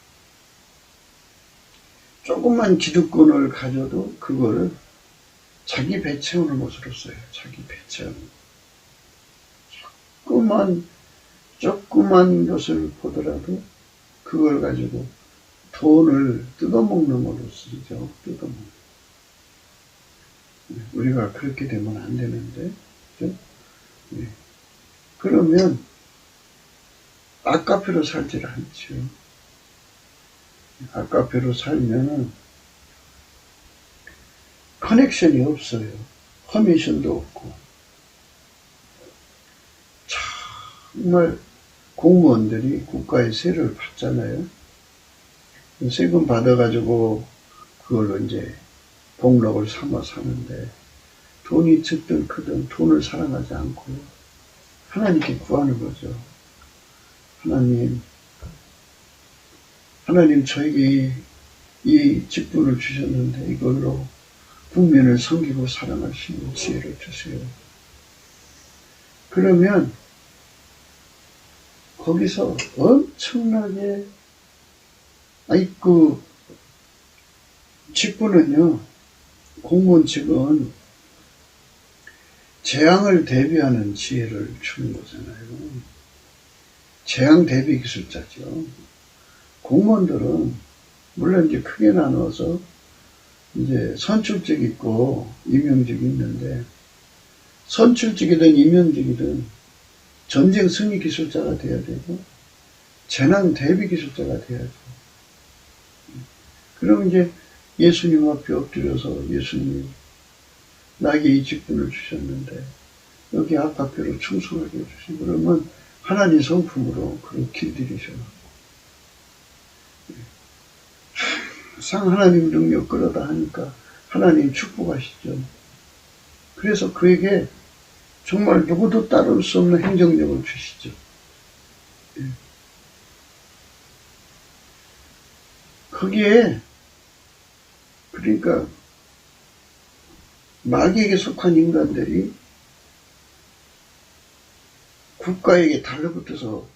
조금만 기득권을 가져도 그거를 자기 배 채우는 것으로 써요. 자기 배 채우는. 조그만 것을 보더라도 그걸 가지고 돈을 뜯어먹는 걸로 쓰죠. 뜯어먹는. 우리가 그렇게 되면 안 되는데, 그죠? 네. 그러면 아까페로 살질 않죠. 아까페로 살면은 커넥션이 없어요. 커미션도 없고. 정말 공무원들이 국가의 세를 받잖아요. 세금 받아가지고 그걸로 이제 복록을 삼아 사는데 돈이 적든 크든 돈을 사랑하지 않고 하나님께 구하는 거죠. 하나님 저에게 이 직분을 주셨는데 이걸로 국민을 섬기고 사랑하시는 지혜를 주세요. 그러면 거기서 엄청나게 그 직분은요, 공무원직은 재앙을 대비하는 지혜를 주는 거잖아요. 재앙 대비 기술자죠. 공무원들은 물론 이제 크게 나눠서 이제 선출직 있고 임용직이 있는데, 선출직이든 임용직이든 전쟁 승리 기술자가 돼야 되고 재난 대비 기술자가 돼야죠. 그럼 이제 예수님 앞에 엎드려서 예수님 나에게 이 직분을 주셨는데 여기 아까페로 충성하게 해주시고 그러면 하나님 성품으로 그걸 길들이셔. 항상 하나님 능력 끌어다 하니까 하나님 축복하시죠. 그래서 그에게 정말 누구도 따를 수 없는 행정력을 주시죠. 거기에 그러니까 마귀에게 속한 인간들이 국가에게 달라붙어서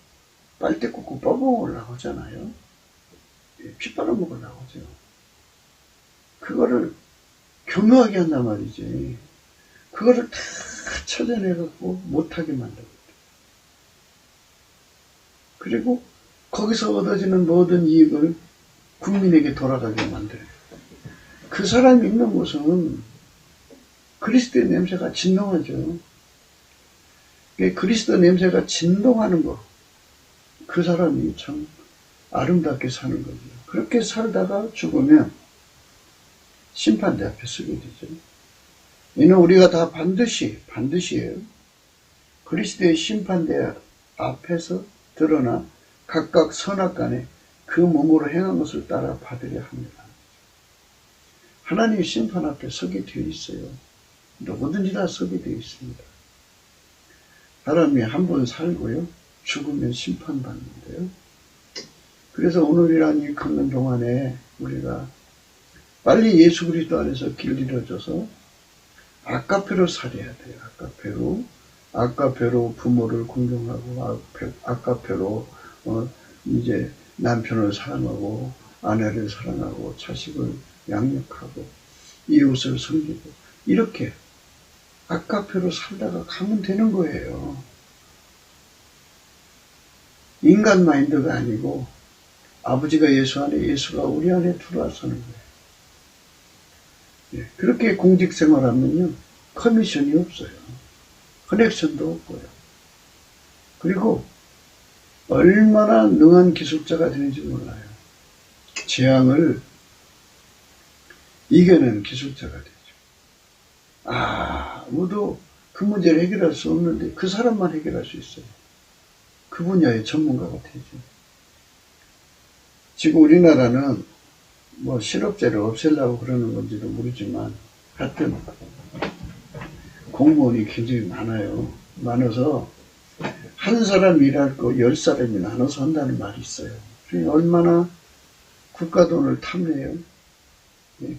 빨대 꽂고 뽑아먹으려고 하잖아요. 피 빨아먹으려고 하죠. 그거를 교묘하게 한단 말이지. 그거를 다 찾아내갖고 못하게 만들고. 그리고 거기서 얻어지는 모든 이익을 국민에게 돌아가게 만들어요. 그 사람이 있는 곳은 그리스도의 냄새가 진동하죠. 그리스도 냄새가 진동하는 거. 그 사람이 참 아름답게 사는 거죠. 그렇게 살다가 죽으면 심판대 앞에 서게 되죠. 이는 우리가 다 반드시예요. 그리스도의 심판대 앞에서 드러나 각각 선악간에 그 몸으로 행한 것을 따라 받으려 합니다. 하나님의 심판 앞에 서게 되어 있어요. 누구든지 다 서게 되어 있습니다. 사람이 한 번 살고요. 죽으면 심판받는데요. 그래서 오늘이란 이 걷는 동안에 우리가 빨리 예수 그리스도 안에서 길들여져서 아까페로 살아야 돼요. 아까페로 부모를 공경하고 아까페로 이제 남편을 사랑하고 아내를 사랑하고 자식을 양육하고 이웃을 섬기고 이렇게 아까페로 살다가 가면 되는 거예요. 인간 마인드가 아니고 아버지가 예수 안에 예수가 우리 안에 들어와서는 거예요. 예, 그렇게 공직 생활하면요 커미션이 없어요. 커넥션도 없고요. 그리고 얼마나 능한 기술자가 되는지 몰라요. 재앙을 이겨내는 기술자가 되죠. 아무도 그 문제를 해결할 수 없는데 그 사람만 해결할 수 있어요. 그 분야의 전문가가 되죠. 지금 우리나라는 뭐 실업제를 없애려고 그러는 건지도 모르지만 하여튼 공무원이 굉장히 많아서 한 사람 일할 거 10사람이 나눠서 한다는 말이 있어요. 얼마나 국가 돈을 탐내요.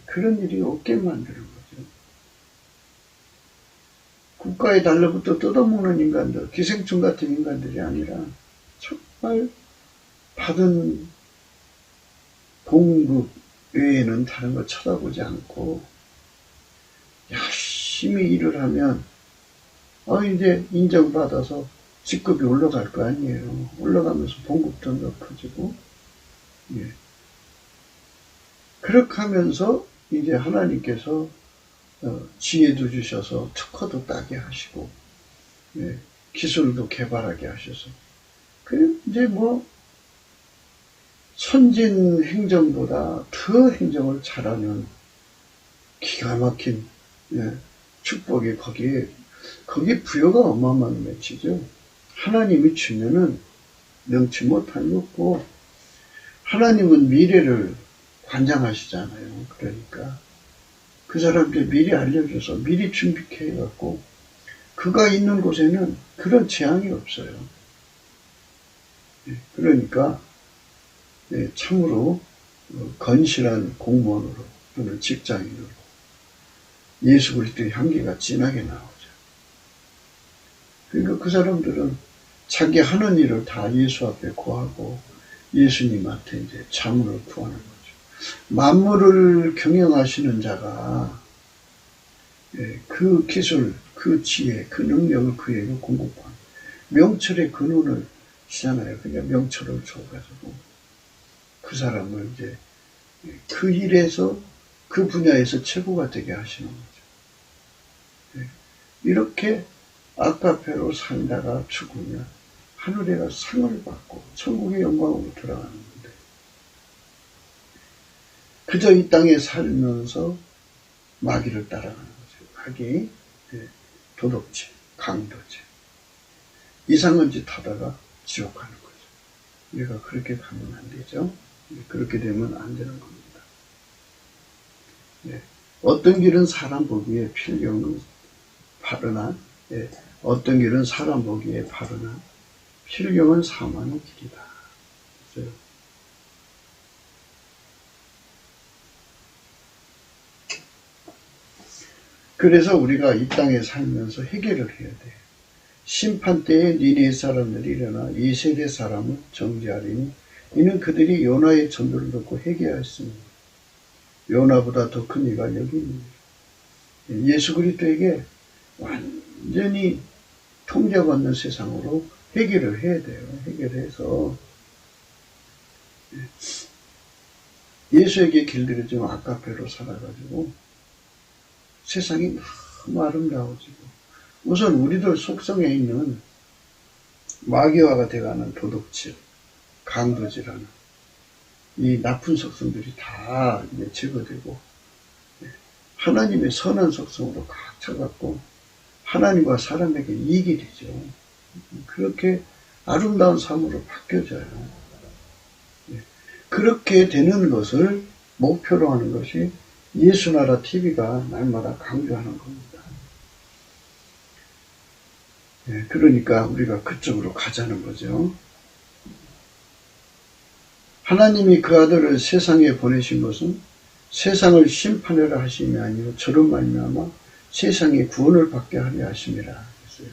그런 일이 없게 만드는 거죠. 국가에 달라붙어 뜯어먹는 인간들, 기생충 같은 인간들이 아니라 정말 받은 봉급 외에는 다른 거 쳐다보지 않고 열심히 일을 하면 이제 인정받아서 직급이 올라갈 거 아니에요. 올라가면서 봉급도 더 커지고, 예. 그렇게 하면서 이제 하나님께서 지혜도 주셔서 특허도 따게 하시고, 예. 기술도 개발하게 하셔서, 이제 선진 행정보다 더 행정을 잘하는 기가 막힌, 예. 축복이 거기 부여가 어마어마한 맺히죠. 하나님이 주면은 명치 못할 거 없고, 하나님은 미래를 관장하시잖아요. 그러니까 그 사람들 미리 알려줘서 미리 준비해 갖고 그가 있는 곳에는 그런 재앙이 없어요. 그러니까 참으로 건실한 공무원으로 또는 직장인으로 예수 그리스도의 향기가 진하게 나오죠. 그러니까 그 사람들은 자기 하는 일을 다 예수 앞에 구하고 예수님한테 이제 자문을 구하는 거죠. 만물을 경영하시는 자가 그 기술, 그 지혜, 그 능력을 그에게 공급한 명철의 근원을 시잖아요. 그러니까 명철을 줘가지고 그 사람을 이제 그 일에서 그 분야에서 최고가 되게 하시는 거죠. 이렇게 아카페로 살다가 죽으면 하늘에 가 상을 받고 천국의 영광으로 들어가는 건데, 그저 이 땅에 살면서 마귀를 따라가는 거죠. 마귀, 도덕질, 강도질, 이상한 짓 하다가 지옥 가는 거죠. 우리가 그렇게 가면 안 되죠. 그렇게 되면 안 되는 겁니다. 어떤 길은 사람 보기에 필경은 바르나, 어떤 길은 사람 보기에 바르나 필경은 사망의 길이다. 그래서 그래서 우리가 이 땅에 살면서 해결을 해야 돼. 심판 때에 니네 사람들이 일어나 이 세대 사람을 정죄하리니 이는 그들이 요나의 전도를 듣고 회개하였습니다. 요나보다 더 큰 이가 여기 있습니다. 예수 그리스도에게 완전히 통제받는 세상으로 해결을 해야 돼요. 해결해서 예수에게 길들여지면 아카페로 살아가지고 세상이 너무 아름다워지고, 우선 우리들 속성에 있는 마귀화가 돼가는 도덕질, 강도질하는 이 나쁜 속성들이 다 이제 제거되고 하나님의 선한 속성으로 꽉 차갖고 하나님과 사람에게 이익이 되죠. 그렇게 아름다운 삶으로 바뀌어져요. 그렇게 되는 것을 목표로 하는 것이 예수나라 TV가 날마다 강조하는 겁니다. 그러니까 우리가 그쪽으로 가자는 거죠. 하나님이 그 아들을 세상에 보내신 것은 세상을 심판하려 하심이 아니요 저로 말미암아 세상의 구원을 받게 하려 하심이라 했어요.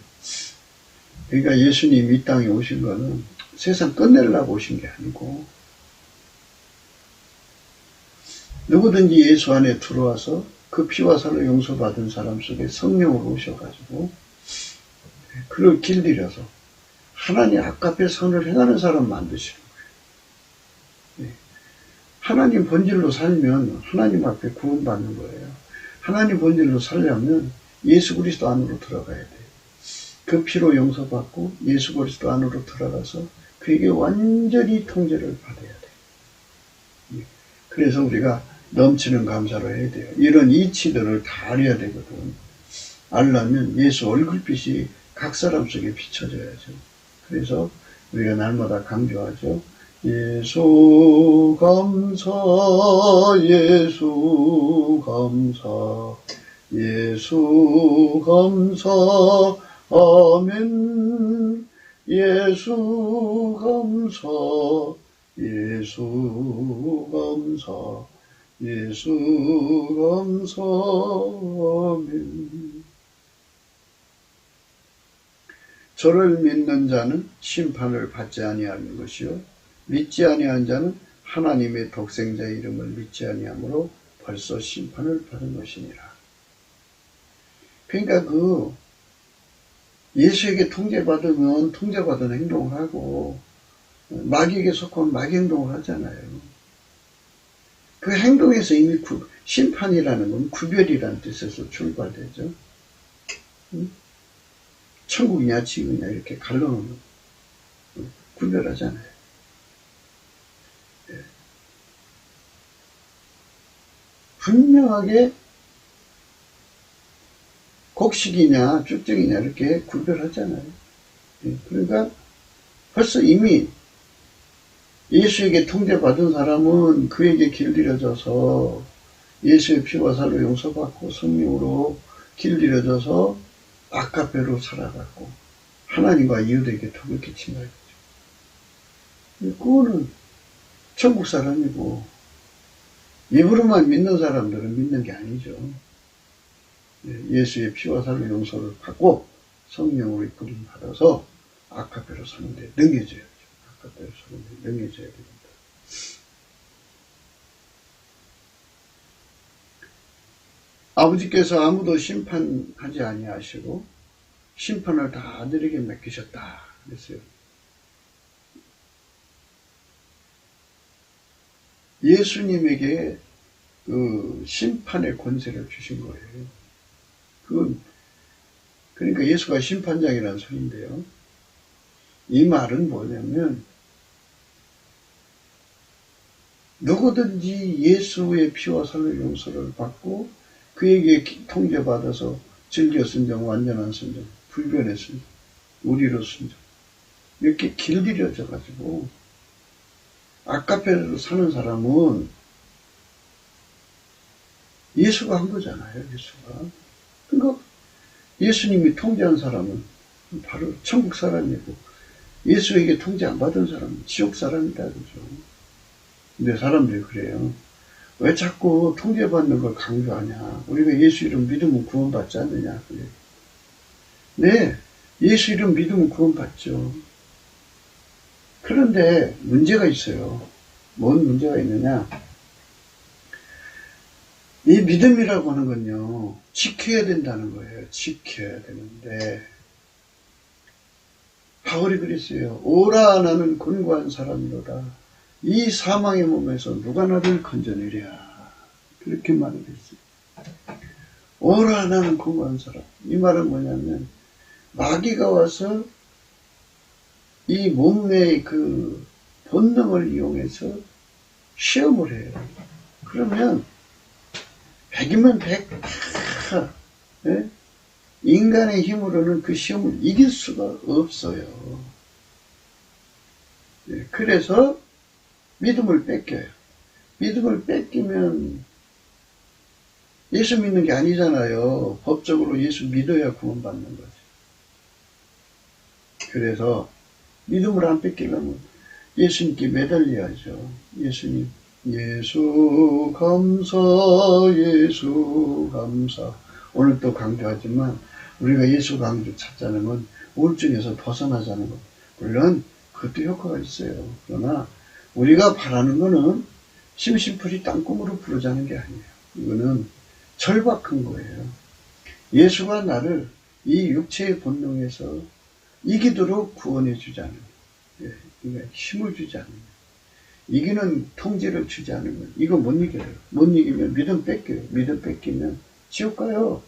그러니까 예수님 이 땅에 오신 거는 세상 끝내려고 오신 게 아니고, 누구든지 예수 안에 들어와서 그 피와 살로 용서받은 사람 속에 성령으로 오셔가지고 그를 길들여서 하나님 앞에 선을 행하는 사람 만드시는 거예요. 하나님 본질로 살면 하나님 앞에 구원받는 거예요. 하나님 본질로 살려면 예수 그리스도 안으로 들어가야 돼요. 그 피로 용서받고 예수 그리스도 안으로 들어가서 그에게 완전히 통제를 받아야 돼요. 그래서 우리가 넘치는 감사로 해야 돼요. 이런 이치들을 다 알아야 되거든. 알려면 예수 얼굴빛이 각 사람 속에 비춰져야죠. 그래서 우리가 날마다 강조하죠. 예수 감사, 예수 감사, 예수 감사, 아멘. 예수 감사, 예수 감사, 예수 감사, 아멘. 저를 믿는 자는 심판을 받지 아니하는 것이요 믿지 아니한 자는 하나님의 독생자의 이름을 믿지 아니하므로 벌써 심판을 받은 것이니라. 그러니까 예수에게 통제받으면 통제받은 행동을 하고 마귀에게 속하면 마귀 행동을 하잖아요. 그 행동에서 이미 심판이라는 건 구별이라는 뜻에서 출발되죠. 천국이냐 지옥이냐 이렇게 갈라놓는 구별하잖아요. 분명하게 곡식이냐 쭉정이냐 이렇게 구별하잖아요. 그러니까 벌써 이미 예수에게 통제받은 사람은 그에게 길들여져서 예수의 피와 살로 용서받고 성령으로 길들여져서 아카페로 살아갔고 하나님과 이웃에게 덕을 끼친다 이거죠. 그거는 천국 사람이고 입으로만 믿는 사람들은 믿는 게 아니죠. 예수의 피와 살로 용서를 받고 성령으로 이끌림 받아서 아카페로 사는데 능해져야죠. 아카페로 사는데 능해져야 됩니다. 아버지께서 아무도 심판하지 아니하시고 심판을 다 아들에게 맡기셨다 그랬어요. 예수님에게 그 심판의 권세를 주신 거예요. 그러니까 예수가 심판장이라는 소리인데요. 이 말은 뭐냐면 누구든지 예수의 피와 살로 용서를 받고 그에게 통제받아서 즐겨 순종, 완전한 순종, 불변의 순종, 우리로 순종 이렇게 길들여져 가지고 아카페로 사는 사람은 예수가 한 거잖아요. 예수가. 그러니까 예수님이 통제한 사람은 바로 천국 사람이고 예수에게 통제 안 받은 사람은 지옥 사람이다 그죠. 근데 사람들이 그래요. 왜 자꾸 통제받는 걸 강조하냐. 우리가 예수 이름 믿으면 구원받지 않느냐. 그래. 네, 예수 이름 믿으면 구원받죠. 그런데 문제가 있어요. 뭔 문제가 있느냐. 이 믿음이라고 하는 건요. 지켜야 된다는 거예요. 지켜야 되는데 바울이 그랬어요. 오라 나는 곤고한 사람이로다. 이 사망의 몸에서 누가 나를 건져내랴. 그렇게 말을 했어요. 오라 나는 곤고한 사람. 이 말은 뭐냐면 마귀가 와서 이 몸의 그 본능을 이용해서 시험을 해요. 그러면 100이면 100 예? 인간의 힘으로는 그 시험을 이길 수가 없어요. 예, 그래서 믿음을 뺏겨요. 믿음을 뺏기면 예수 믿는 게 아니잖아요. 법적으로 예수 믿어야 구원받는 거지. 그래서 믿음을 안 뺏기려면 예수님께 매달려야죠. 예수님, 예수 감사, 예수 감사. 오늘 또 강조하지만 우리가 예수 강조 찾자는 건 우울증에서 벗어나자는 것. 물론 그것도 효과가 있어요. 그러나 우리가 바라는 거는 심심풀이 땅콩으로 부르자는 게 아니에요. 이거는 절박한 거예요. 예수가 나를 이 육체의 본능에서 이기도록 구원해 주자는 거예요. 그러니까 힘을 주지 않는 거예요. 이기는 통제를 주지 않으면 이거 못 이겨요. 못 이기면 믿음 뺏겨요. 믿음 뺏기면 지옥 가요.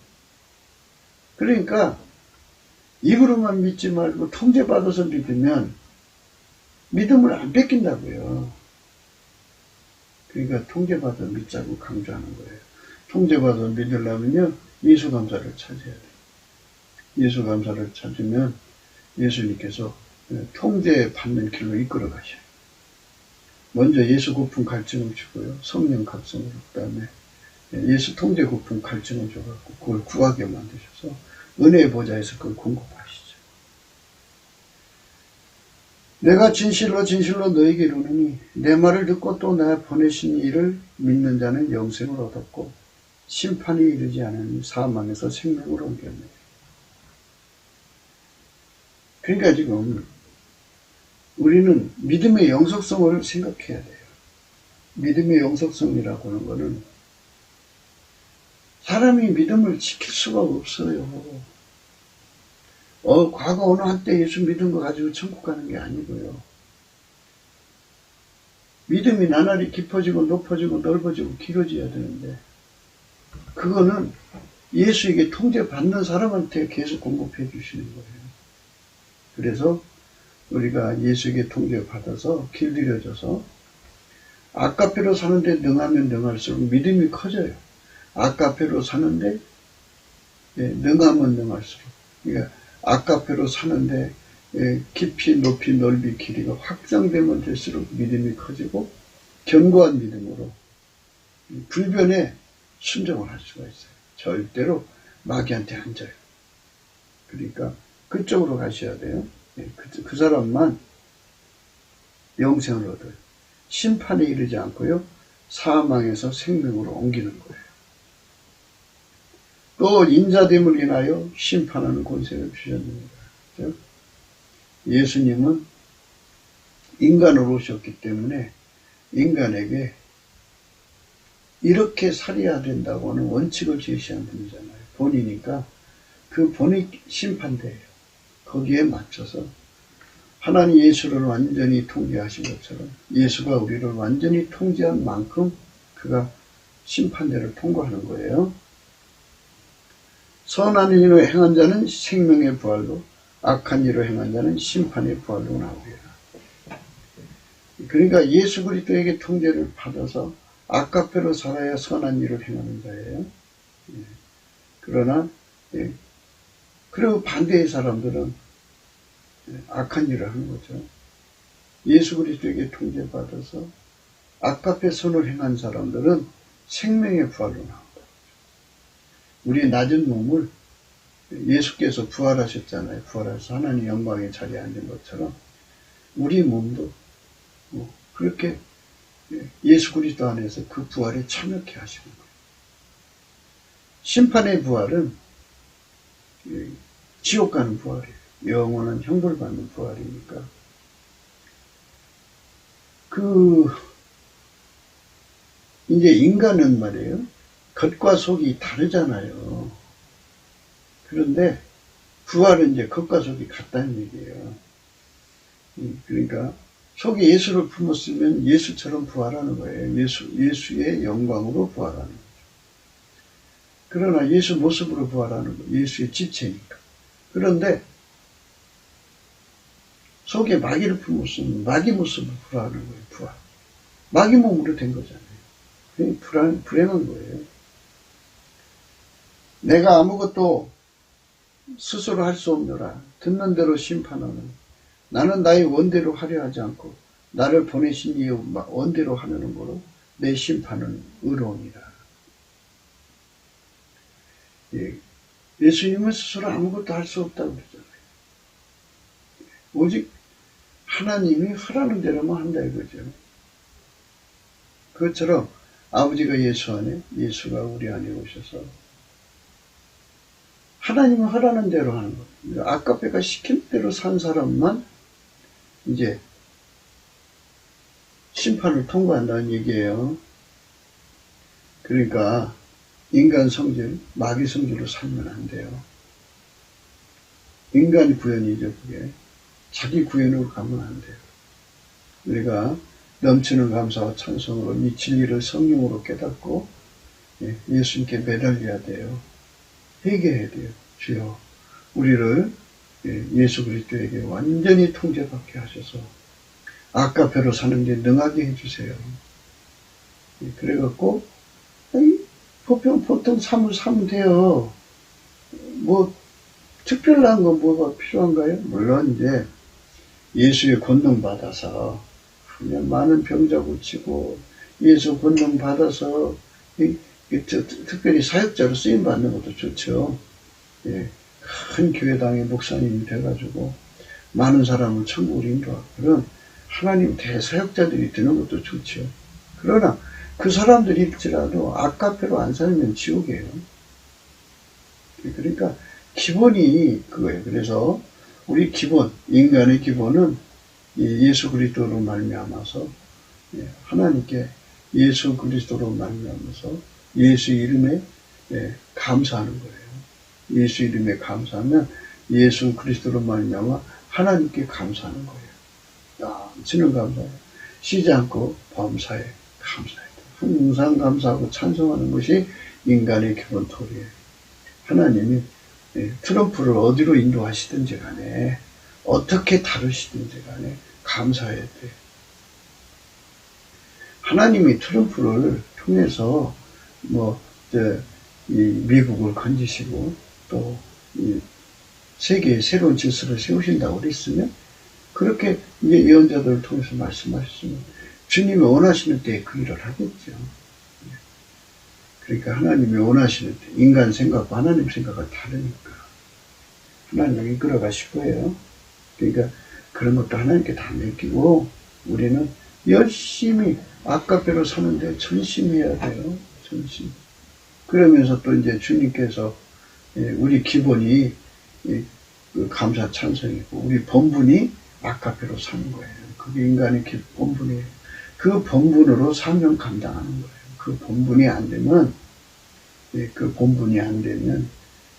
그러니까 입으로만 믿지 말고 통제받아서 믿으면 믿음을 안 뺏긴다고요. 그러니까 통제받아 믿자고 강조하는 거예요. 통제받아 믿으려면요. 예수 감사를 찾아야 돼요. 예수 감사를 찾으면 예수님께서 통제받는 길로 이끌어 가셔요. 먼저 예수 고품 갈증을 주고요. 성령 각성으로 그다음에 예수 통제 고품 갈증을 줘갖고 그걸 구하게 만드셔서 은혜의 보좌에서 그걸 공급하시죠. 내가 진실로 진실로 너에게 이르노니 내 말을 듣고 또 나 보내신 이를 믿는 자는 영생을 얻었고 심판이 이르지 않으니 사망에서 생명으로 옮겼네. 그러니까 지금 우리는 믿음의 영속성을 생각해야 돼요. 믿음의 영속성이라고 하는 것은 사람이 믿음을 지킬 수가 없어요. 과거 어느 한때 예수 믿은 거 가지고 천국 가는 게 아니고요. 믿음이 나날이 깊어지고 높아지고 넓어지고 길어져야 되는데 그거는 예수에게 통제받는 사람한테 계속 공급해 주시는 거예요. 그래서 우리가 예수에게 통제받아서 길들여져서 아까페로 사는데 능하면 능할수록 믿음이 커져요. 아까페로 사는데 능하면 능할수록 그러니까 아까페로 사는데 깊이 높이 넓이 길이가 확장되면 될수록 믿음이 커지고 견고한 믿음으로 불변에 순종을 할 수가 있어요. 절대로 마귀한테 안 져요. 그러니까 그쪽으로 가셔야 돼요. 그 사람만 영생을 얻어요. 심판에 이르지 않고요. 사망에서 생명으로 옮기는 거예요. 또 인자됨을 인하여 심판하는 권세를 주셨습니다. 그렇죠? 예수님은 인간으로 오셨기 때문에 인간에게 이렇게 살아야 된다고 하는 원칙을 제시한 분이잖아요. 본이니까 그 본이 심판대예요. 거기에 맞춰서 하나님 예수를 완전히 통제하신 것처럼 예수가 우리를 완전히 통제한 만큼 그가 심판대를 통과하는 거예요. 선한 일로 행한 자는 생명의 부활로 악한 일로 행한 자는 심판의 부활로 나오리라. 그러니까 예수 그리스도에게 통제를 받아서 아까페로 살아야 선한 일을 행하는 자예요. 그러나 그리고 반대의 사람들은 악한 일을 하는 거죠. 예수 그리스도에게 통제받아서 아까페 선을 행한 사람들은 생명의 부활로 나온다. 우리 낮은 몸을 예수께서 부활하셨잖아요. 부활해서 하나님 영광의 자리에 앉은 것처럼 우리 몸도 그렇게 예수 그리스도 안에서 그 부활에 참여케 하시는 거예요. 심판의 부활은 지옥 가는 부활이에요. 영원한 형벌받는 부활이니까. 이제 인간은 말이에요. 겉과 속이 다르잖아요. 그런데 부활은 이제 겉과 속이 같다는 얘기예요. 그러니까 속에 예수를 품었으면 예수처럼 부활하는 거예요. 예수의 영광으로 부활하는 거죠. 그러나 예수 모습으로 부활하는 거예요. 예수의 지체니까. 그런데 속에 마귀를 품었으면 마귀 모습으로 부활하는 거예요. 부활. 마귀 몸으로 된 거잖아요. 불행한 거예요. 내가 아무것도 스스로 할 수 없노라. 듣는 대로 심판하는. 나는 나의 원대로 하려 하지 않고 나를 보내신 이의 원대로 하려는 거로 내 심판은 의로우니라. 예수님은 스스로 아무것도 할 수 없다고 그러잖아요. 오직 하나님이 하라는 대로만 한다 이거죠. 그것처럼 아버지가 예수 안에, 예수가 우리 안에 오셔서 하나님은 하라는 대로 하는 거예요. 아까페가 시킨 대로 산 사람만 이제 심판을 통과한다는 얘기예요. 그러니까 인간 성질, 마귀 성질로 살면 안 돼요. 인간 구현이죠, 그게. 자기 구현으로 가면 안 돼요. 우리가 넘치는 감사와 찬송으로 이 진리를 성령으로 깨닫고 예수님께 매달려야 돼요. 회개해야 돼요. 주여, 우리를 예수 그리스도에게 완전히 통제받게 하셔서 아까페로 사는데 능하게 해주세요. 그래갖고 보통 삶을 사면 돼요. 뭐 특별한 건 뭐가 필요한가요? 물론 이제 예수의 권능 받아서 그냥 많은 병자 고치고 예수 권능 받아서 특별히 사역자로 쓰임 받는 것도 좋죠. 큰 교회당의 목사님이 돼가지고 많은 사람을 천국으로 인도하고 그런 하나님 대사역자들이 되는 것도 좋죠. 그러나 그 사람들일지라도 아까페로 안 살면 지옥이에요. 그러니까 기본이 그거예요. 그래서 우리 기본, 인간의 기본은 이 예수 그리스도로 말미암아서 하나님께 예수 그리스도로 말미암아서 예수 이름에 감사하는 거예요. 예수 이름에 감사하면 예수 그리스도로 말미암아 하나님께 감사하는 거예요. 주는 감사해요. 쉬지 않고 범사에 감사해요. 항상 감사하고 찬송하는 것이 인간의 기본 토리예요. 하나님이 트럼프를 어디로 인도하시든지 간에 어떻게 다루시든지 간에 감사해야 돼요. 하나님이 트럼프를 통해서 이 미국을 건지시고 또 이 세계에 새로운 질서를 세우신다고 그랬으면 그렇게 이제 예언자들을 통해서 말씀하셨으면 주님이 원하시는 때에 그 일을 하겠죠. 그러니까 하나님이 원하시는 때 인간 생각과 하나님 생각은 다르니까 하나님이 이끌어 가실 거예요. 그러니까 그런 것도 하나님께 다 맡기고 우리는 열심히 아까배로 사는데 전심해야 돼요. 전심. 그러면서 또 이제 주님께서 우리 기본이 감사 찬송이고 우리 본분이 아까배로 사는 거예요. 그게 인간의 본분이에요. 그 본분으로 사명 감당하는 거예요. 그 본분이 안 되면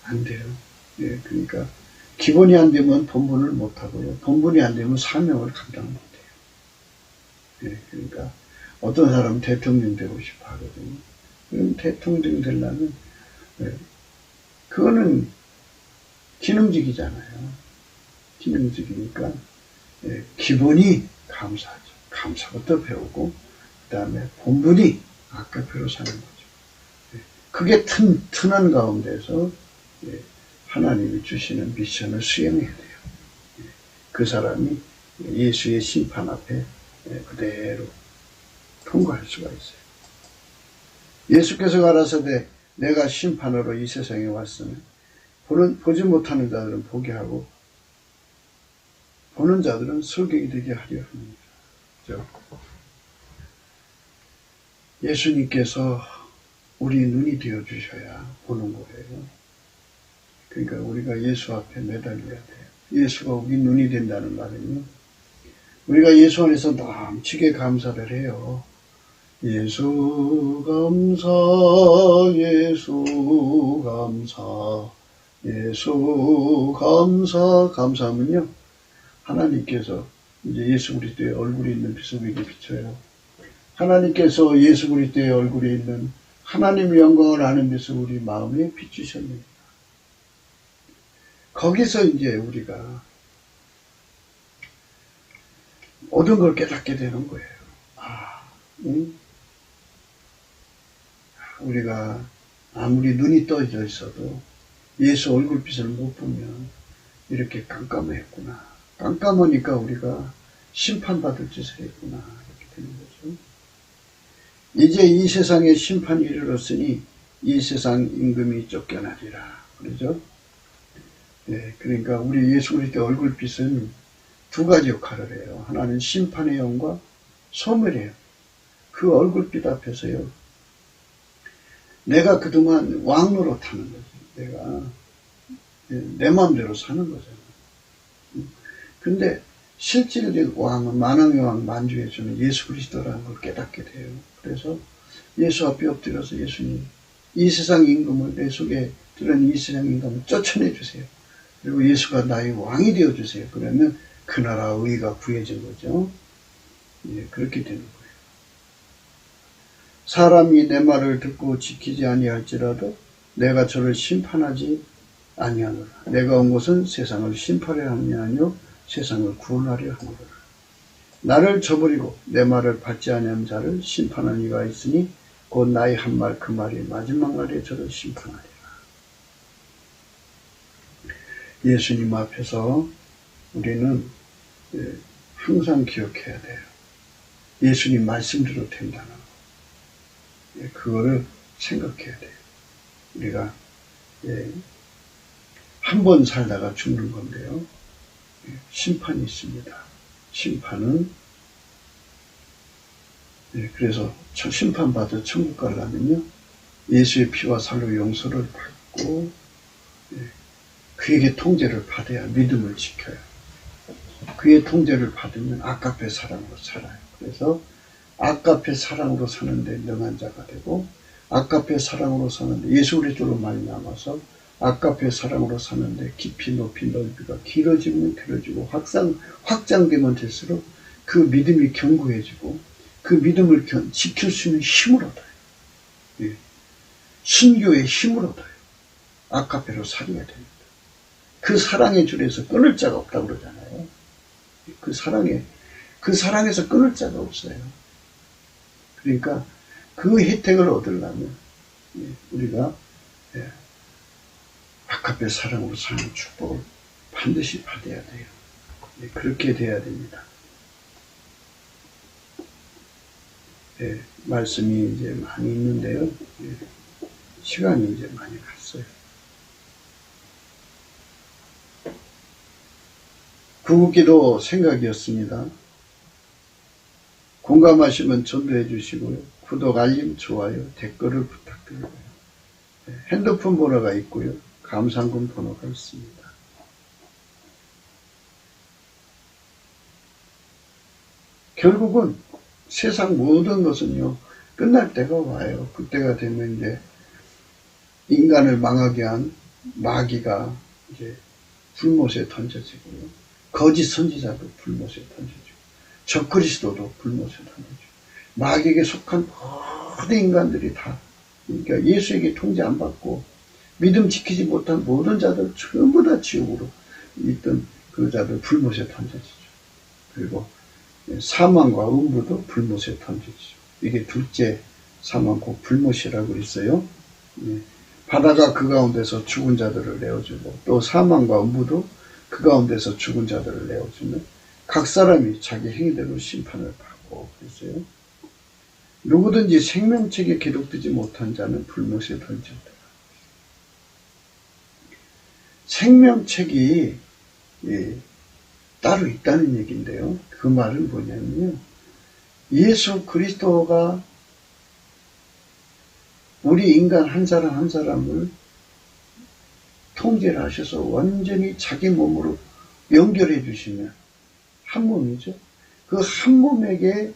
안 돼요. 그러니까 기본이 안 되면 본분을 못 하고요. 본분이 안 되면 사명을 감당 못 해요. 그러니까 어떤 사람은 대통령 되고 싶어 하거든요. 그럼 대통령 되려면 그거는 기능직이잖아요. 기능직이니까 기본이 감사하죠. 감사부터 배우고 그 다음에 본분이 아까배로 사는 거죠. 그게 튼한 가운데서 하나님이 주시는 미션을 수행해야 돼요. 그 사람이 예수의 심판 앞에 그대로 통과할 수가 있어요. 예수께서 가라사대 내가 심판으로 이 세상에 왔으면 보지 못하는 자들은 보게 하고 보는 자들은 설경이 되게 하려 합니다. 예수님께서 우리 눈이 되어주셔야 보는 거예요. 그러니까 우리가 예수 앞에 매달려야 돼요. 예수가 우리 눈이 된다는 말은요. 우리가 예수 안에서 넘치게 감사를 해요. 예수 감사, 예수 감사, 예수 감사. 감사하면요. 하나님께서 이제 예수 그리스도의 얼굴이 있는 비스무리게 비춰요. 하나님께서 예수 그리스도의 얼굴이 있는 하나님의 영광을 아는 데서 우리 마음에 비추셨습니다. 거기서 이제 우리가 모든 걸 깨닫게 되는 거예요. 우리가 아무리 눈이 떠져 있어도 예수 얼굴빛을 못 보면 이렇게 깜깜했구나. 깜깜하니까 우리가 심판받을 짓을 했구나. 이렇게 되는 거죠. 이제 이 세상에 심판이 이르렀으니 이 세상 임금이 쫓겨나리라. 그러죠? 그러니까 우리 예수 그리스도의 얼굴빛은 두 가지 역할을 해요. 하나는 심판의 영과 소멸이에요. 그 얼굴빛 앞에서요. 내가 그동안 왕노로 타는 거죠. 내가 내 마음대로 사는 거잖아요. 근데 실질의 왕은 만왕의 왕 만주해주는 예수 그리스도라는 걸 깨닫게 돼요. 그래서 예수 앞에 엎드려서 예수님 이 세상 임금을 내 속에 들은 이 세상 임금을 쫓아내주세요. 그리고 예수가 나의 왕이 되어주세요. 그러면 그 나라 의가 구해진 거죠. 그렇게 되는 거예요. 사람이 내 말을 듣고 지키지 아니할지라도 내가 저를 심판하지 아니하노라. 내가 온 것은 세상을 심판하려 함이 아니요 세상을 구원하려 하노라. 나를 저버리고 내 말을 받지 아니한 자를 심판한 이가 있으니 곧 나의 한 말 그 말이 마지막 날에 저를 심판하리라. 예수님 앞에서 우리는 항상 기억해야 돼요. 예수님 말씀대로 된다는 거. 그거를 생각해야 돼요. 우리가 한 번 살다가 죽는 건데요. 심판이 있습니다. 심판은 그래서 심판받아 천국 가려면요. 예수의 피와 살로 용서를 받고 그에게 통제를 받아야 믿음을 지켜요. 그의 통제를 받으면 아까페 사랑으로 살아요. 그래서 아까페 사랑으로 사는데 능한 자가 되고, 아까페 사랑으로 사는데 예수 그리스도로 많이 남아서 아까페 사랑으로 사는데 깊이 높이 넓이가 길어지면 길어지고 확장되면 될수록 그 믿음이 견고해지고 그 믿음을 지킬 수 있는 힘을 얻어요. 예. 순교의 힘을 얻어요. 아까페로 살아야 됩니다. 그 사랑의 줄에서 끊을 자가 없다고 그러잖아요. 그 사랑에서 끊을 자가 없어요. 그러니까 그 혜택을 얻으려면 우리가 아까페 사랑으로 사는 축복을 반드시 받아야 돼요. 그렇게 돼야 됩니다. 말씀이 이제 많이 있는데요. 시간이 이제 많이 갔어요. 구국기도 생각이었습니다. 공감하시면 전도해 주시고요. 구독, 알림, 좋아요, 댓글을 부탁드려요. 핸드폰 번호가 있고요. 감상금 번호가 있습니다. 결국은 세상 모든 것은요, 끝날 때가 와요. 그때가 되면 이제 인간을 망하게 한 마귀가 이제 불못에 던져지고요. 거짓 선지자도 불못에 던져지고, 적그리스도도 불못에 던져지고, 마귀에게 속한 모든 인간들이 다, 그러니까 예수에게 통제 안 받고 믿음 지키지 못한 모든 자들 전부 다 지옥으로 있던 그 자들 불못에 던져지죠. 그리고 사망과 음부도 불못에 던져지죠. 이게 둘째 사망, 곧 불못이라고 있어요. 바다가 그 가운데서 죽은 자들을 내어주고, 또 사망과 음부도 그 가운데서 죽은 자들을 내어주면 각 사람이 자기 행위대로 심판을 받고 그랬어요. 누구든지 생명책에 기록되지 못한 자는 불못에 던진다. 생명책이 따로 있다는 얘기인데요. 그 말은 뭐냐면요, 예수 그리스도가 우리 인간 한 사람 한 사람을 통제를 하셔서 완전히 자기 몸으로 연결해 주시면, 한 몸이죠. 그 한 몸에게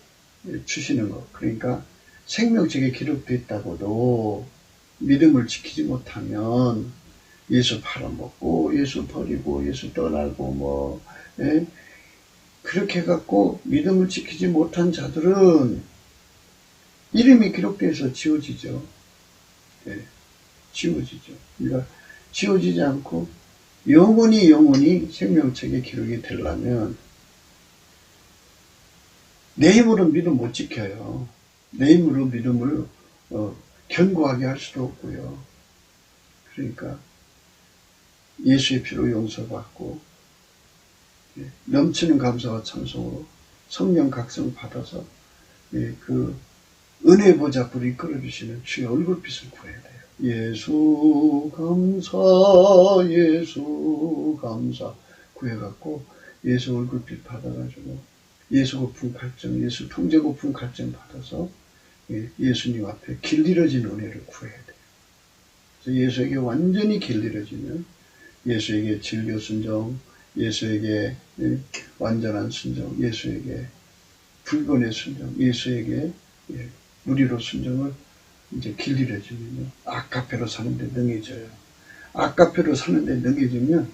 주시는 것. 그러니까 생명책에 기록되어 있다고도 믿음을 지키지 못하면 예수 팔아먹고 예수 버리고 예수 떠나고 그렇게 해갖고 믿음을 지키지 못한 자들은 이름이 기록돼서 지워지죠. 지워지죠. 그러니까 지워지지 않고 영원히 생명책에 기록이 되려면 내 힘으로 믿음 못 지켜요. 내 힘으로 믿음을 견고하게 할 수도 없고요. 그러니까 예수의 피로 용서받고 넘치는 감사와 찬송으로 성령 각성 받아서 그 은혜 보좌 앞으로 이끌어주시는 주의 얼굴빛을 구해야 돼요. 예수 감사, 예수 감사 구해갖고 예수 얼굴빛 받아가지고 예수 고품 갈증, 예수 통제 고품 갈증 받아서 예수님 앞에 길들여진 은혜를 구해야 돼요. 그래서 예수에게 완전히 길들여지면 예수에게 진료 순종, 예수에게 완전한 순종, 예수에게 불건의 순종, 예수에게 무리로 순종을 이제 길들여지면요, 아까페로 사는데 능해져요. 아까페로 사는데 능해지면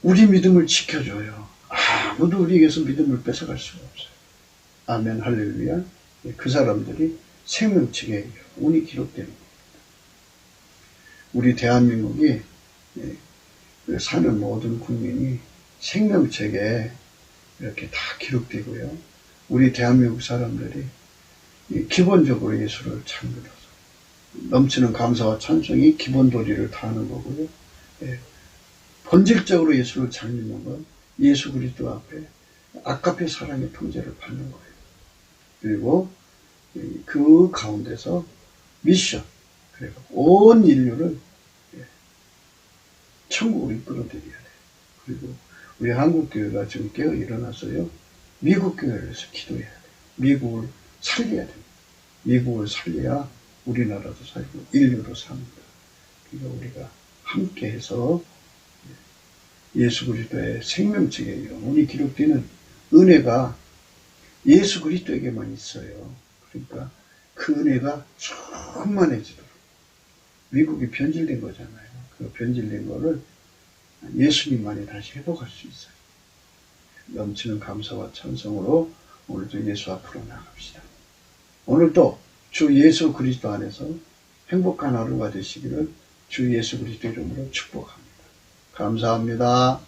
우리 믿음을 지켜줘요. 아무도 우리에게서 믿음을 뺏어갈 수가 없어요. 아멘, 할렐루야. 그 사람들이 생명책에 운이 기록되는 겁니다. 우리 대한민국이 사는 모든 국민이 생명책에 이렇게 다 기록되고요. 우리 대한민국 사람들이 기본적으로 예수를 잘 믿어서 넘치는 감사와 찬송이 기본 도리를 다하는 거고요. 본질적으로 예수를 잘 믿는 건 예수 그리스도 앞에 아까페 사랑의 통제를 받는 거예요. 그리고 그 가운데서 미션, 그리고 온 인류를 천국으로 이끌어드려야 돼요. 그리고 우리 한국교회가 지금 깨어 일어나서요, 미국 교회를 위해서 기도해야 돼요. 미국을 살려야 됩니다. 미국을 살려야 우리나라도 살고 인류도 삽니다. 그러니까 우리가 함께해서 예수 그리스도의 생명책에 영원히 기록되는 은혜가 예수 그리스도에게만 있어요. 그러니까 그 은혜가 충만해지도록. 미국이 변질된 거잖아요. 그 변질된 거를 예수님만이 다시 회복할 수 있어요. 넘치는 감사와 찬송으로 오늘도 예수 앞으로 나갑시다. 오늘도 주 예수 그리스도 안에서 행복한 하루가 되시기를 주 예수 그리스도 이름으로 축복합니다. 감사합니다.